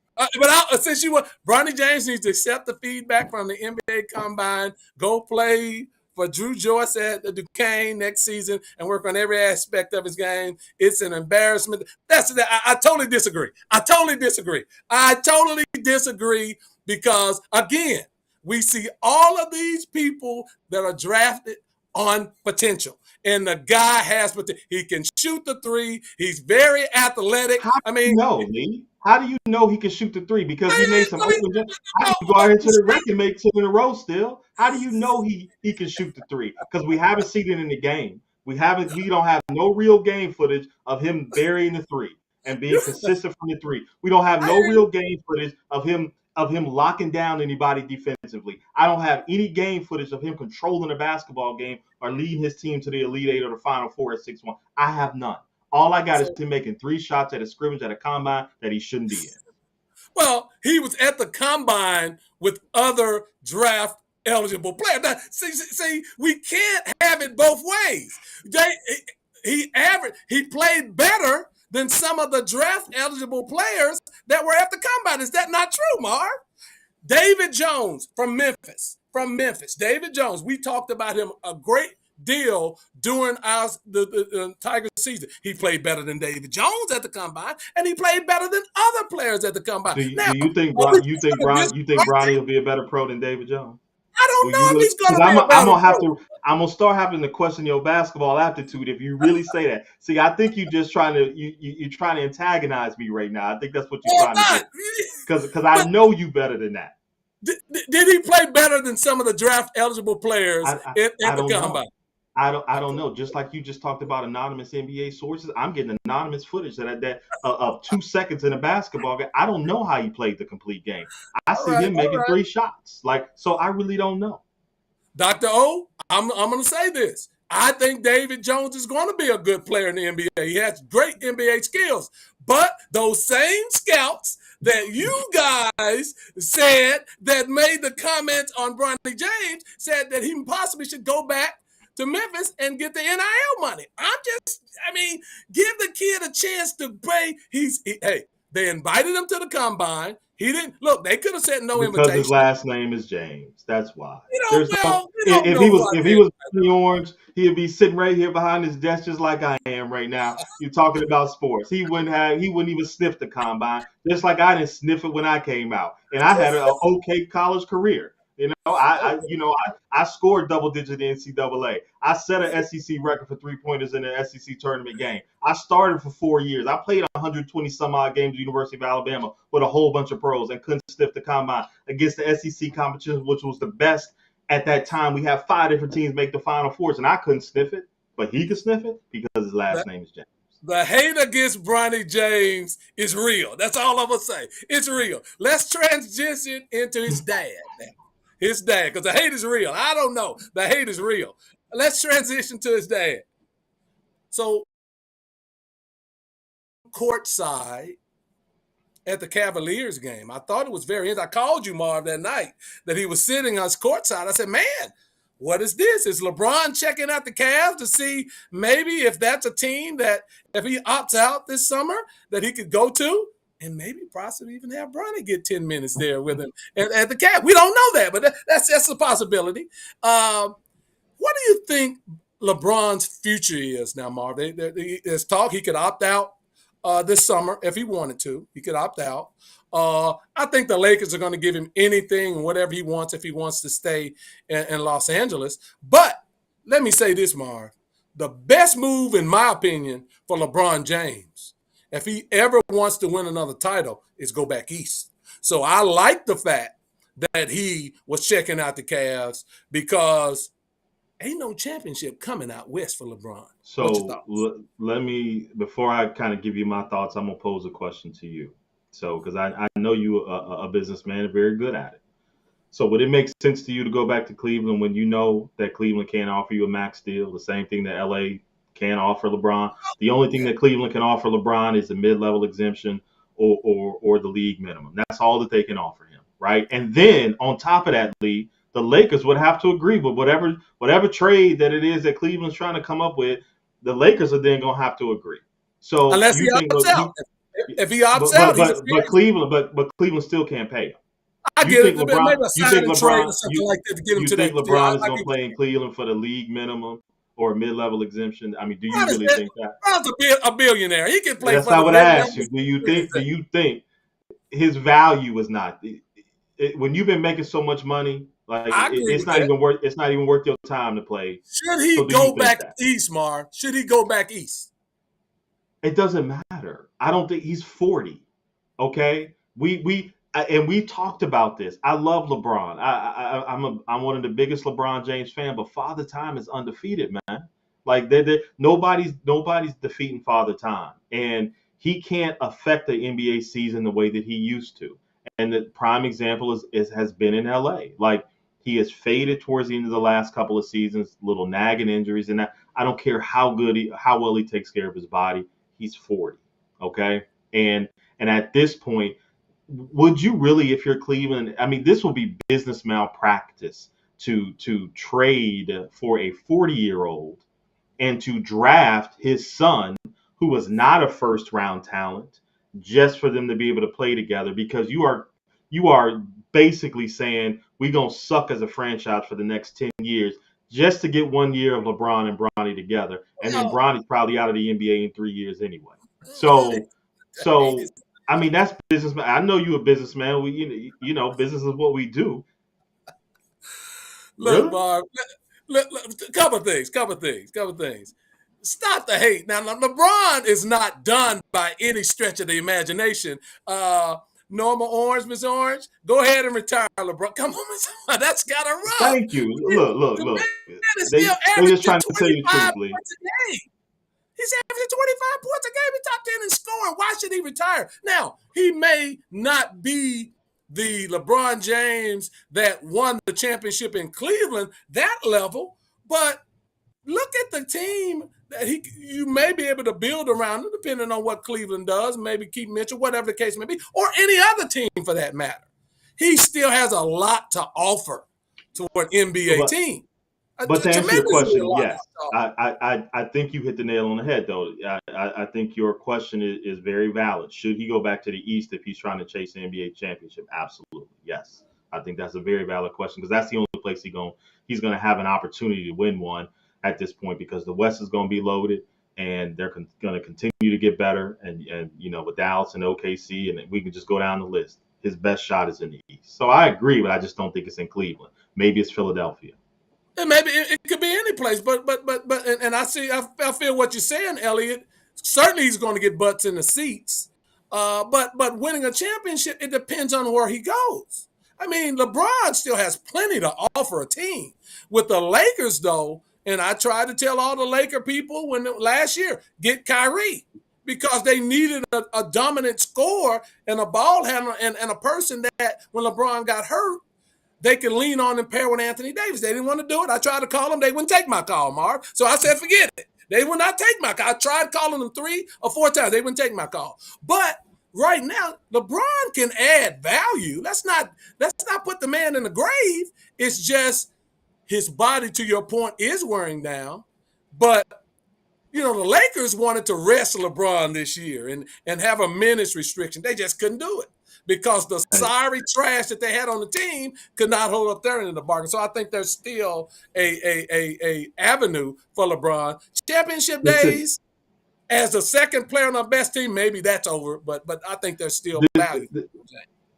But since Bronny James needs to accept the feedback from the NBA Combine, go play for Drew Joyce at Duquesne next season and work on every aspect of his game. It's an embarrassment. I totally disagree. I totally disagree because, again, we see all of these people that are drafted on potential. And the guy has potential. He can shoot the three. He's very athletic. How do you know he can shoot the three? Because he made some open jumps. How do you go out into the record and make 2 in a row still? How do you know he can shoot the three? Because we haven't seen it in the game. We don't have no real game footage of him burying the three and being consistent from the three. We don't have no real game footage of him locking down anybody defensively. I don't have any game footage of him controlling a basketball game or leading his team to the Elite Eight or the Final Four at 6'1". I have none. All I got is him making 3 shots at a scrimmage at a combine that he shouldn't be in. Well, he was at the combine with other draft eligible players. Now, see, we can't have it both ways. He played better than some of the draft eligible players that were at the combine. Is that not true, Mar? David Jones from Memphis. David Jones, we talked about him a great deal during the Tigers season. He played better than David Jones at the combine, and he played better than other players at the combine. Do you think Bronny will be a better pro than David Jones? I don't know if he's going to be a better pro. I'm gonna start having to question your basketball aptitude if you really say that. See, I think you're just trying to antagonize me right now. I think that's what you're trying to do. Because I know you better than that. Did he play better than some of the draft eligible players at the combine? I don't know. Just like you just talked about anonymous NBA sources, I'm getting anonymous footage of 2 seconds in a basketball game. I don't know how he played the complete game. I see him making 3 shots. So I really don't know. Dr. O, I'm going to say this. I think David Jones is going to be a good player in the NBA. He has great NBA skills. But those same scouts that you guys said that made the comments on Bronny James said that he possibly should go back to Memphis and get the NIL money. Give the kid a chance to play. Hey, they invited him to the combine. He didn't look. They could have said no Because his invitation. last name is James. That's why. You know, There's no. well, you don't know If he was the orange, he'd be sitting right here behind his desk just like I am right now. You're talking about sports. He wouldn't even sniff the combine, just like I didn't sniff it when I came out, and I had an okay college career. I scored double digit in NCAA. I set an SEC record for 3-pointers in an SEC tournament game. I started for 4 years. I played 120 some odd games at the University of Alabama with a whole bunch of pros and couldn't sniff the combine against the SEC competition, which was the best at that time. We had 5 different teams make the Final Fours, and I couldn't sniff it, but he could sniff it because his last name is James. The hate against Bronny James is real. That's all I'm going to say. It's real. Let's transition into his dad now. His dad, because the hate is real. I don't know. The hate is real. Let's transition to his dad. So, courtside at the Cavaliers game, I thought it was very interesting. I called you, Marv, that night that he was sitting on courtside. I said, man, what is this? Is LeBron checking out the Cavs to see maybe if that's a team that if he opts out this summer that he could go to? And maybe possibly even have Bronny get 10 minutes there with him at the Cavs. We don't know that, but that's a possibility. What do you think LeBron's future is now, Marv? There's talk he could opt out this summer if he wanted to. He could opt out. I think the Lakers are going to give him anything, whatever he wants, if he wants to stay in Los Angeles. But let me say this, Marv. The best move, in my opinion, for LeBron James, if he ever wants to win another title, is go back east. So I like the fact that he was checking out the Cavs because ain't no championship coming out west for LeBron. So let me, before I kind of give you my thoughts, I'm going to pose a question to you. So, because I know you a businessman and very good at it. So would it make sense to you to go back to Cleveland when you know that Cleveland can't offer you a max deal, the same thing that LA can't offer LeBron? The only thing that Cleveland can offer LeBron is a mid-level exemption or the league minimum. That's all that they can offer him, right? And then on top of that, Lee, the Lakers would have to agree with whatever trade that it is that Cleveland's trying to come up with. The Lakers are then going to have to agree. So unless he opts out. If he opts out, but Cleveland still can't pay him. I get it. Maybe a sign and trade or something like that to get him to that. You think LeBron is going to play in Cleveland for the league minimum or a mid-level exemption? I mean, do you really think that? LeBron's a billionaire. He can play. That's not what I asked you. Do you think his value is not? When you've been making so much money, like it's not even worth your time to play. Should he go back east, Mar? Should he go back east? It doesn't matter. I don't think he's 40. Okay, we talked about this. I love LeBron. I'm one of the biggest LeBron James fan, but Father Time is undefeated, man. Like nobody's defeating Father Time, and he can't affect the NBA season the way that he used to. And the prime example has been in LA. Like he has faded towards the end of the last couple of seasons, little nagging injuries, and I don't care how well he takes care of his body. He's 40, okay? And at this point, would you really, if you're Cleveland, I mean, this will be business malpractice to trade for a 40-year-old and to draft his son, who was not a first-round talent, just for them to be able to play together, because you are basically saying we're going to suck as a franchise for the next 10 years just to get 1 year of LeBron and Bronny together. And then Bronny's probably out of the NBA in 3 years anyway. So I mean, that's businessman. I know you're a businessman. We, you know, business is what we do. Look, really? Barb, couple things. Stop the hate. Now, LeBron is not done by any stretch of the imagination. Norma Orange, Miss Orange, go ahead and retire, LeBron. Come on, Miss Orange. That's got to run. Thank you. Look. They're just trying to tell you truthfully. He's averaging 25 points a game. He's top 10 in scoring. Why should he retire? Now, he may not be the LeBron James that won the championship in Cleveland, that level, but look at the team that you may be able to build around, depending on what Cleveland does. Maybe keep Mitchell, whatever the case may be, or any other team for that matter. He still has a lot to offer to an NBA But team. But to answer your Tremendously a question, lot yes, to offer. I think you hit the nail on the head, though. I think your question is very valid. Should he go back to the East if he's trying to chase the NBA championship? Absolutely, yes. I think that's a very valid question because that's the only place he's going to have an opportunity to win one at this point because the West is going to be loaded and they're going to continue to get better. And with Dallas and OKC, and we can just go down the list. His best shot is in the East. So I agree, but I just don't think it's in Cleveland. Maybe it's Philadelphia. And maybe it could be any place, and I feel what you're saying, Elliot. Certainly, he's going to get butts in the seats. But winning a championship, it depends on where he goes. I mean, LeBron still has plenty to offer a team. With the Lakers, though, and I tried to tell all the Laker people last year, get Kyrie because they needed a dominant scorer and a ball handler and a person that when LeBron got hurt, they could lean on and pair with Anthony Davis. They didn't want to do it. I tried to call them. They wouldn't take my call, Marv. So I said, forget it. They would not take my call. I tried calling them 3 or 4 times. They wouldn't take my call. But right now, LeBron can add value. Let's not put the man in the grave. It's just his body, to your point, is wearing down. But the Lakers wanted to rest LeBron this year and have a minutes restriction. They just couldn't do it because the sorry trash that they had on the team could not hold up their end of the bargain. So I think there's still a avenue for LeBron. Championship days, as a second player on our best team, maybe that's over. But I think there's still value.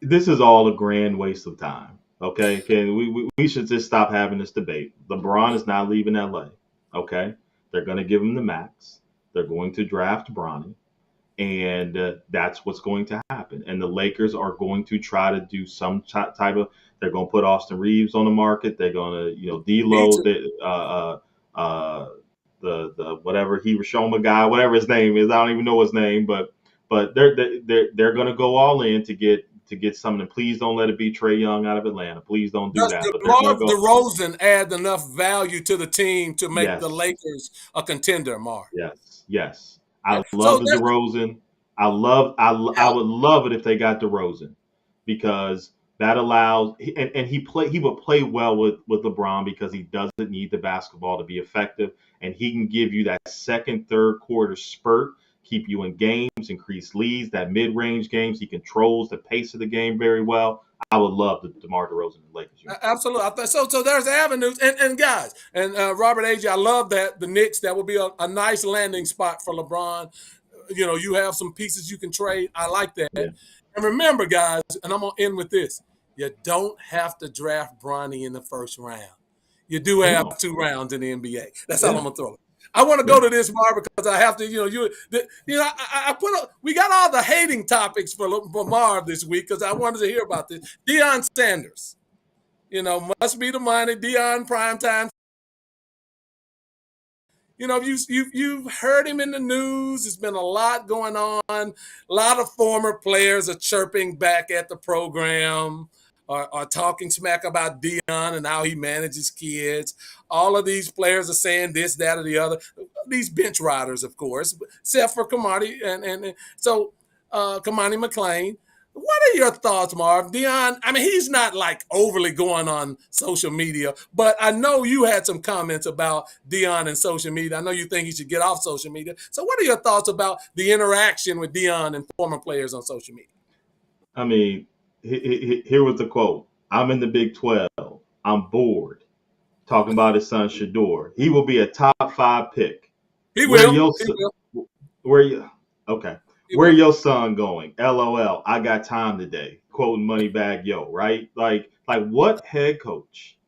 This is all a grand waste of time. Okay, we should just stop having this debate. LeBron is not leaving LA. Okay. They're going to give him the max. They're going to draft Bronny, and that's what's going to happen. And the Lakers are going to try to do some type of. They're going to put Austin Reeves on the market. They're going to deload the whatever Hiroshima guy, whatever his name is. I don't even know his name, but they're going to go all in to get something. Please don't let it be Trae Young out of Atlanta. Please don't do that. But DeRozan add enough value to the team to make the Lakers a contender, Mark. Yes. I love the DeRozan. I would love it if they got DeRozan because that allows and he would play well with LeBron because he doesn't need the basketball to be effective and he can give you that second, third quarter spurt. Keep you in games, increase leads, that mid-range games. He controls the pace of the game very well. I would love the DeMar DeRozan in the Lakers. Absolutely. So there's avenues. And guys, and Robert A.J., I love that. The Knicks, that will be a nice landing spot for LeBron. You have some pieces you can trade. I like that. Yeah. And remember, guys, and I'm going to end with this. You don't have to draft Bronny in the first round. You do have 2 rounds in the NBA. That's all I'm going to throw it. I want to go to this, Marv, because I have to. We got all the hating topics for Marv this week because I wanted to hear about this. Deion Sanders, must be the money. Deion primetime. You've heard him in the news. There's been a lot going on. A lot of former players are chirping back at the program. Are talking smack about Deion and how he manages kids. All of these players are saying this, that, or the other. These bench riders, of course, except for Kamani and so Kamani McLean. What are your thoughts, Marv? Deion, I mean, he's not like overly going on social media, but I know you had some comments about Deion and social media. I know you think he should get off social media. So what are your thoughts about the interaction with Deion and former players on social media? I mean, here was the quote. I'm in the Big 12. I'm bored. Talking about his son Shador. He will be a top 5 pick. He will. Where your son going? LOL. I got time today. Quoting Moneybag Yo, right? Like what head coach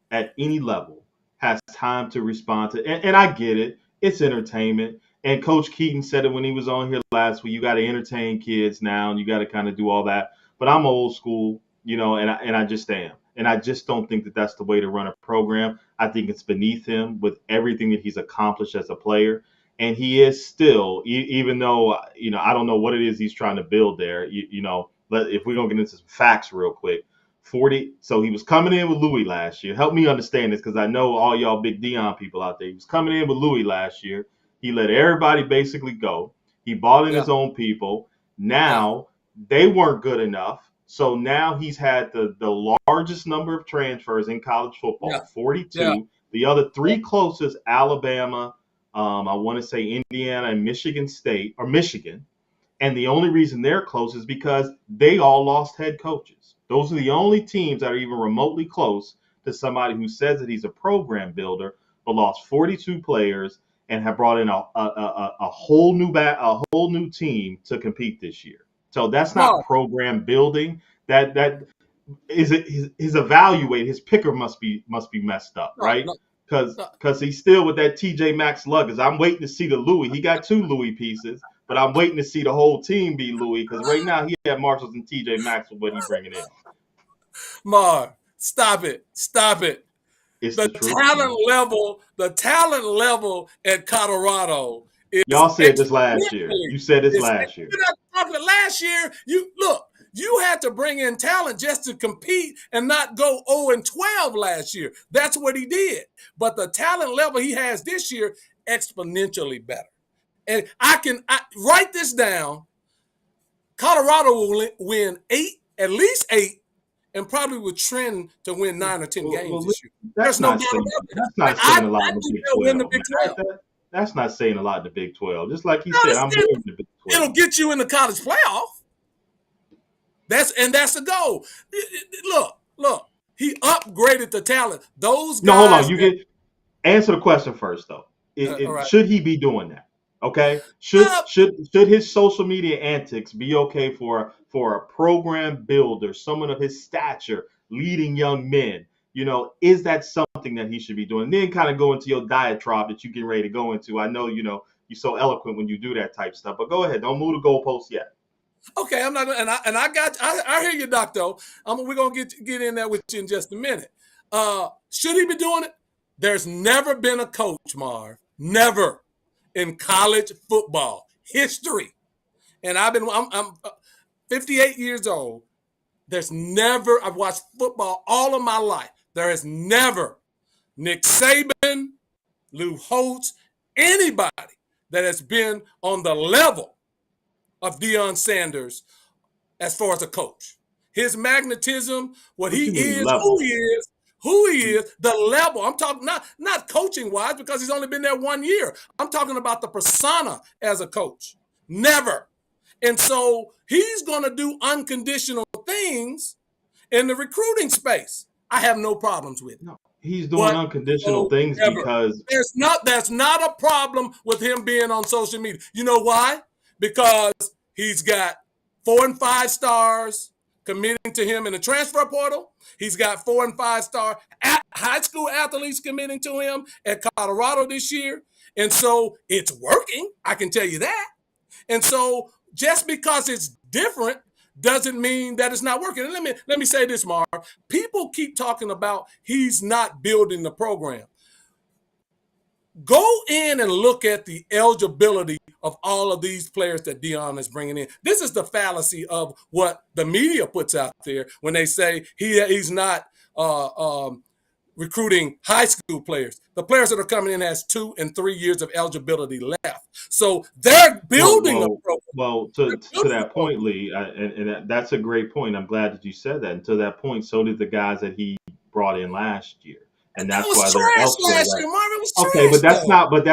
at any level has time to respond to? And I get it. It's entertainment. And Coach Keaton said it when he was on here last week. You got to entertain kids now, and you got to kind of do all that. But I'm old school, and I just am. And I just don't think that that's the way to run a program. I think it's beneath him with everything that he's accomplished as a player. And he is still, even though, I don't know what it is he's trying to build there. If we're going to get into some facts real quick, 40. So he was coming in with Louis last year. Help me understand this because I know all y'all big Deion people out there. He was coming in with Louis last year. He let everybody basically go. He bought in Yeah. his own people. Yeah. Now they weren't good enough. So now he's had the largest number of transfers in college football, Yeah. 42. Yeah. The other three closest, Alabama, I want to say Indiana and Michigan State, or Michigan. And the only reason they're close is because they all lost head coaches. Those are the only teams that are even remotely close to somebody who says that he's a program builder, but lost 42 players and have brought in a whole new team to compete this year. So that's not Mark, program building. That is it. His evaluate his picker must be messed up, no, right? no, no. Because he's still with that TJ Maxx luggage. I'm waiting to see the Louis. He got two Louis pieces, but I'm waiting to see the whole team be Louis because right now he had Marshalls and TJ Maxx with what he bringing in. Mar, stop it. Stop it. It's The the truth, man. talent level at Colorado is Y'all said this last year. exponentially. You said this It's, last year. you're not talking last year. You had to bring in talent just to compete and not go 0-12 last year. That's what he did. But the talent level he has this year, exponentially better. And I write this down. Colorado will win at least 8, and probably would trend to win 9 or 10 games this year. That's There's no not doubt saying about it. that's not I saying a lot in the think Big they'll 12. win the Big Man. 12. That's not saying a lot in the Big 12. Just like he No, said, I'm winning the Big 12. it'll get you in the college playoff. That's the goal. Look. He upgraded the talent. Those No, hold guys. on. Answer the question first, though. All right. Should he be doing that? Okay. Uh, Should his social media antics be okay for a program builder, someone of his stature, leading young men? Is that something that he should be doing? And then kind of go into your diatribe that you're getting ready to go into. I know you're so eloquent when you do that type stuff, but go ahead. Don't move the goalposts yet. Okay, I'm not, I hear you, Doctor. We're gonna get in there with you in just a minute. Should he be doing it? There's never been a coach, Marv, never in college football history, and I'm 58 years old. I've watched football all of my life. There has never Nick Saban, Lou Holtz, anybody that has been on the level of Deion Sanders as far as a coach. His magnetism, what he is, who he is, the level. I'm talking not coaching wise because he's only been there 1 year. I'm talking about the persona as a coach. Never. And so he's going to do unconditional things in the recruiting space. I have no problems with it. No, he's doing unconditional things because that's not a problem with him being on social media. You know why? Because he's got 4 and 5 stars committing to him in the transfer portal. He's got 4 and 5 star high school athletes committing to him at Colorado this year. And so it's working. I can tell you that. And so just because it's different doesn't mean that it's not working. And let me say this, Mark. People keep talking about he's not building the program. Go in and look at the eligibility of all of these players that Deion is bringing in. This is the fallacy of what the media puts out there when they say he's not recruiting high school players. The players that are coming in has 2 and 3 years of eligibility left. So they're building a program. Well, to that point, Lee, and that's a great point. I'm glad that you said that. And to that point, so did the guys that he brought in last year. And that's why they're elsewhere. Last year, Marvin. It was okay, trash, but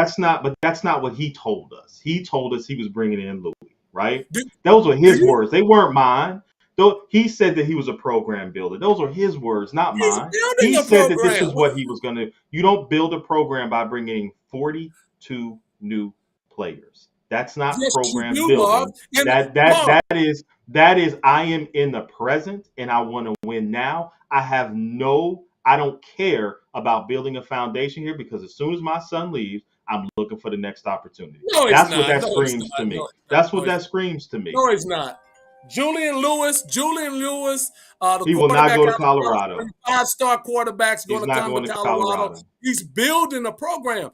that's not what he told us. He told us he was bringing in Louis, right? Those were his words. They weren't mine. Though he said that he was a program builder. Those are his words, not mine. He said that this is what he was going to. You don't build a program by bringing 42 new players. That's not program building. That is. I am in the present, and I want to win now. I don't care about building a foundation here because as soon as my son leaves, I'm looking for the next opportunity. That's what that screams to me. That's what that screams to me. No, he's not. Julian Lewis, the he will not go to Colorado. 5-star quarterbacks going to come to Colorado. He's building a program.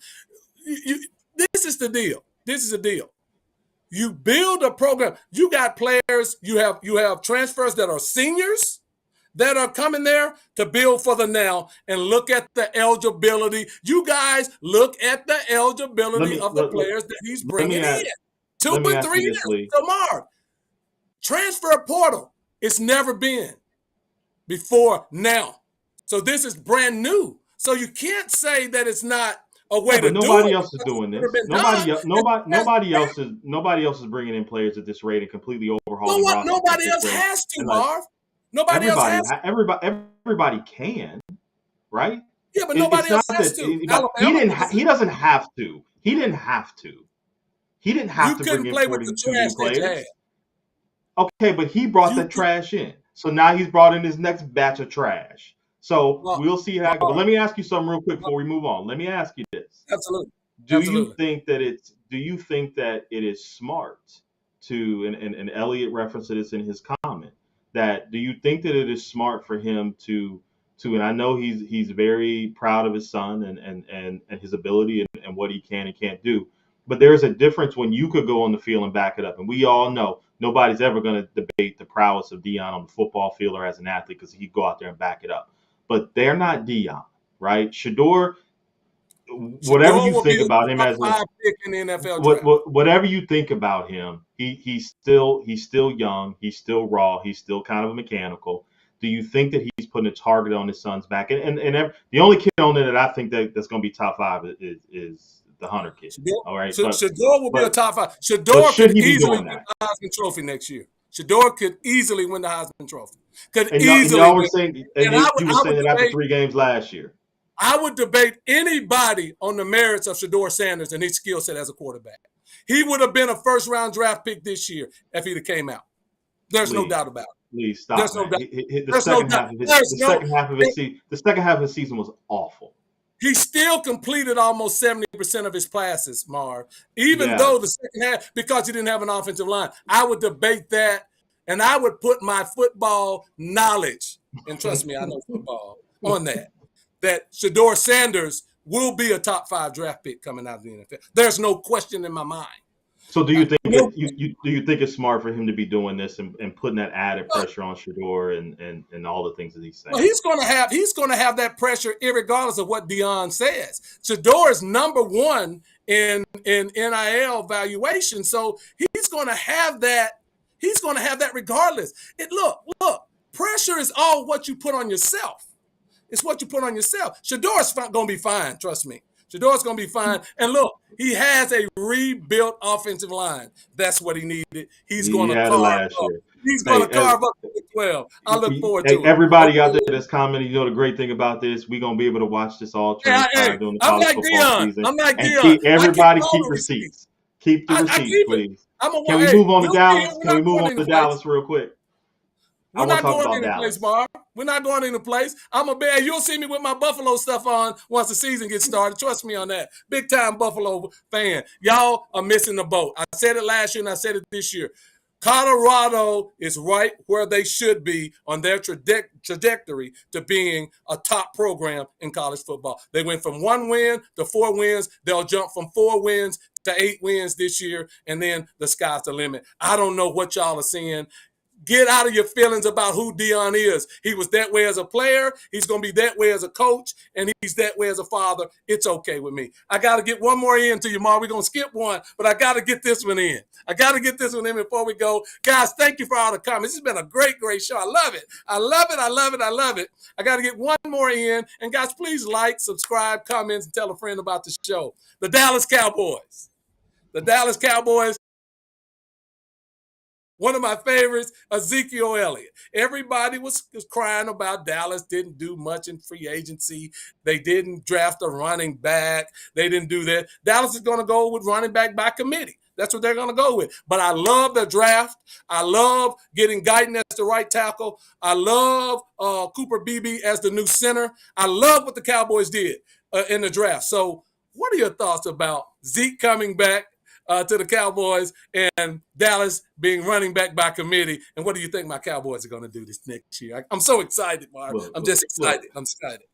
This is the deal. You build a program. You got players. You have transfers that are seniors that are coming there to build for the now and look at the eligibility. You guys look at the eligibility of the players that he's bringing in. 2 and 3 years. So, Marv, transfer portal, it's never been before now. So this is brand new. So you can't say that it's not a way to do it. Nobody else is doing this. Nobody else is bringing in players at this rate and completely overhauling. Nobody else has to, Marv. Nobody else has to. Everybody can, right? Yeah, but nobody else has to. He doesn't have to. He didn't have to. He didn't have to bring in 42 new players. Okay, but he brought that trash in. So now he's brought in his next batch of trash. So we'll see how it goes. But let me ask you something real quick before we move on. Let me ask you this. Absolutely. Do you think that it is smart to, and Elliot referenced this in his comment, that do you think that it is smart for him to and I know he's very proud of his son and his ability and what he can and can't do. But there's a difference when you could go on the field and back it up. And we all know nobody's ever going to debate the prowess of Deion on the football field or as an athlete because he'd go out there and back it up. But they're not Deion, right? Shedeur, whatever you think about him as a pick in the NFL draft. Whatever you think about him, he's still young, he's still raw, he's still kind of mechanical. Do you think that he's putting a target on his son's back? And the only kid on there that I think that's going to be top 5 is the Hunter kid. All right. Shedeur will be a top 5. Shedeur could easily win the Heisman Trophy next year. Shedeur could easily win the Heisman Trophy. Y'all were saying, you were saying that after 3 games last year. I would debate anybody on the merits of Shedeur Sanders and his skill set as a quarterback. He would have been a first-round draft pick this year if he'd have came out. There's no doubt about it. Please stop. There's no doubt. The second half of the season was awful. He still completed almost 70% of his passes, Marv, even though the second half, because he didn't have an offensive line. I would debate that, and I would put my football knowledge, and trust me, I know football, on that Shedeur Sanders will be a top 5 draft pick coming out of the NFL. There's no question in my mind. So do you think do you think it's smart for him to be doing this and putting that added pressure on Shedeur and all the things that he's saying? Well, he's going to have that pressure irregardless of what Deion says. Shedeur is number 1 in NIL valuation, so he's going to have that. He's going to have that regardless. Look, pressure is all what you put on yourself. It's what you put on yourself. Shedeur's going to be fine, trust me. Shedeur's going to be fine. And look, he has a rebuilt offensive line. That's what he needed. He's going to carve up. He's going to carve up the 12. I look forward to it. Everybody out there that's commenting, the great thing about this, we're going to be able to watch this all transpire during the college football season. I'm like Deion. Everybody keep receipts. Keep the receipts, please. Can we move on to Dallas? Can we move on to Dallas real quick? We're not going any place, Marv. We're not going any place. I'm a bear. You'll see me with my Buffalo stuff on once the season gets started. Trust me on that. Big time Buffalo fan. Y'all are missing the boat. I said it last year and I said it this year. Colorado is right where they should be on their trajectory to being a top program in college football. They went from 1 win to 4 wins. They'll jump from 4 wins to 8 wins this year, and then the sky's the limit. I don't know what y'all are seeing. Get out of your feelings about who Deion is. He was that way as a player. He's going to be that way as a coach, and he's that way as a father. It's okay with me. I got to get one more in to you, Mark. We're going to skip one, but I got to get this one in. I got to get this one in before we go. Guys, thank you for all the comments. This has been a great, great show. I love it. I love it. I love it. I love it. I got to get one more in. And guys, please like, subscribe, comments, and tell a friend about the show. The Dallas Cowboys. The Dallas Cowboys. One of my favorites, Ezekiel Elliott. Everybody was crying about Dallas didn't do much in free agency. They didn't draft a running back. They didn't do that. Dallas is going to go with running back by committee. That's what they're going to go with. But I love the draft. I love getting Guyton as the right tackle. I love Cooper Beebe as the new center. I love what the Cowboys did in the draft. So what are your thoughts about Zeke coming back to the Cowboys and Dallas being running back by committee? And what do you think my Cowboys are going to do this next year? I'm so excited, Mark. I'm just excited. I'm excited.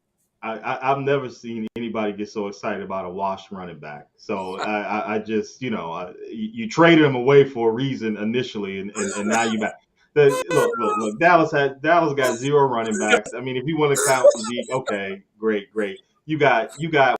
I've never seen anybody get so excited about a washed running back. So I just, you traded him away for a reason initially, and now you back. Look. Dallas got 0 running backs. I mean, if you want to count Zeke, okay, great. You got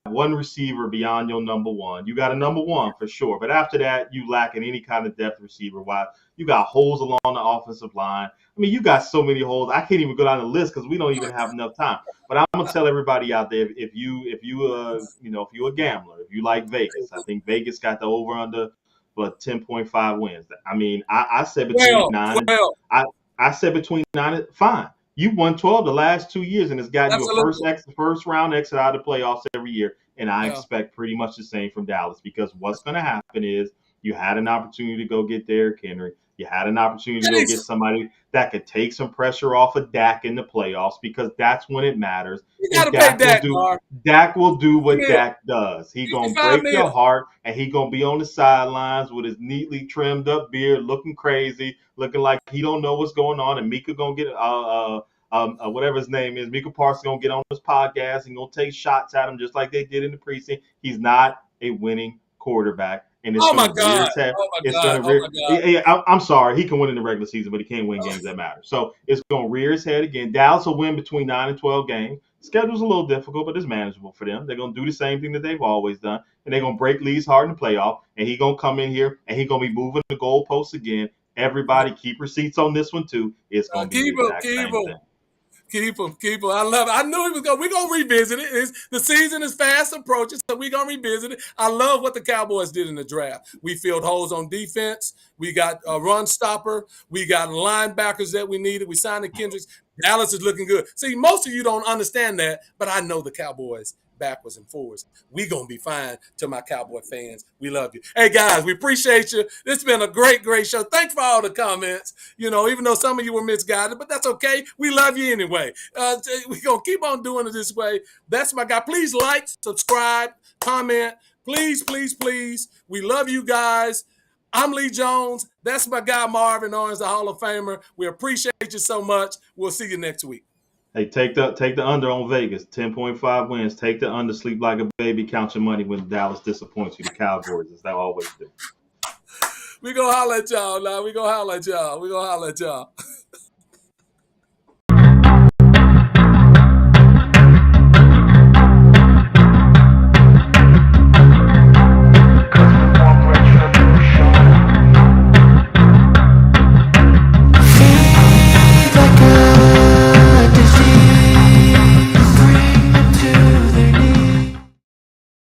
one receiver beyond your number one. You got a number one for sure, but after that, you lack in any kind of depth receiver. Why? You got holes along the offensive line. I mean, you got so many holes. I can't even go down the list because we don't even have enough time. But I'm gonna tell everybody out there, if you're a gambler, if you like Vegas, I think Vegas got the over under for 10.5 wins. I mean, I said between 12, 12. I said between 9 and fine. You won 12 the last 2 years, and it's gotten you a Absolutely. first round exit out of the playoffs every year. And I Yeah. expect pretty much the same from Dallas, because what's going to happen is you had an opportunity to go get Derrick Henry. You had an opportunity to go get somebody that could take some pressure off of Dak in the playoffs, because that's when it matters. You got And to pay Dak, Mark. Dak will do what Yeah. Dak does. He gonna 55 break your mil. heart, and he gonna be on the sidelines with his neatly trimmed up beard, looking crazy, looking like he don't know what's going on. And Mika gonna get whatever his name is, Mika Parsons gonna get on his podcast and gonna take shots at him just like they did in the precinct. He's not a winning quarterback, and it's Oh my gonna rear God. its head. Oh my It's God. gonna Oh rear. my God. I'm sorry, he can win in the regular season, but he can't win games that matter. So it's gonna rear its head again. Dallas will win between 9 and 12 games. Schedule's a little difficult, but it's manageable for them. They're gonna do the same thing that they've always done, and they're gonna break Lee's heart in the playoff. And he's gonna come in here and he's gonna be moving the goalposts again. Everybody keep receipts on this one too. It's gonna be the Keep him. exact Keep same thing. him. Keep him. I love it. I knew he was going. We're going to revisit it. The season is fast approaching, so we're going to revisit it. I love what the Cowboys did in the draft. We filled holes on defense. We got a run stopper. We got linebackers that we needed. We signed the Kendricks. Dallas is looking good. See, most of you don't understand that, but I know the Cowboys backwards and forwards. We gonna be fine. To my Cowboy fans, we love you. Hey guys, we appreciate you. It's been a great show. Thanks for all the comments. Even though some of you were misguided, but that's okay. We love you anyway. We gonna keep on doing it this way. That's my guy. Please like, subscribe, comment. Please. We love you guys. I'm Lee Jones. That's my guy Marvin Owens, the Hall of Famer. We appreciate you so much. We'll see you next week. Hey, take the under on Vegas. 10.5 wins. Take the under. Sleep like a baby. Count your money when Dallas disappoints you. The Cowboys, as they always do. We gonna holler at y'all now. We gonna holler at y'all.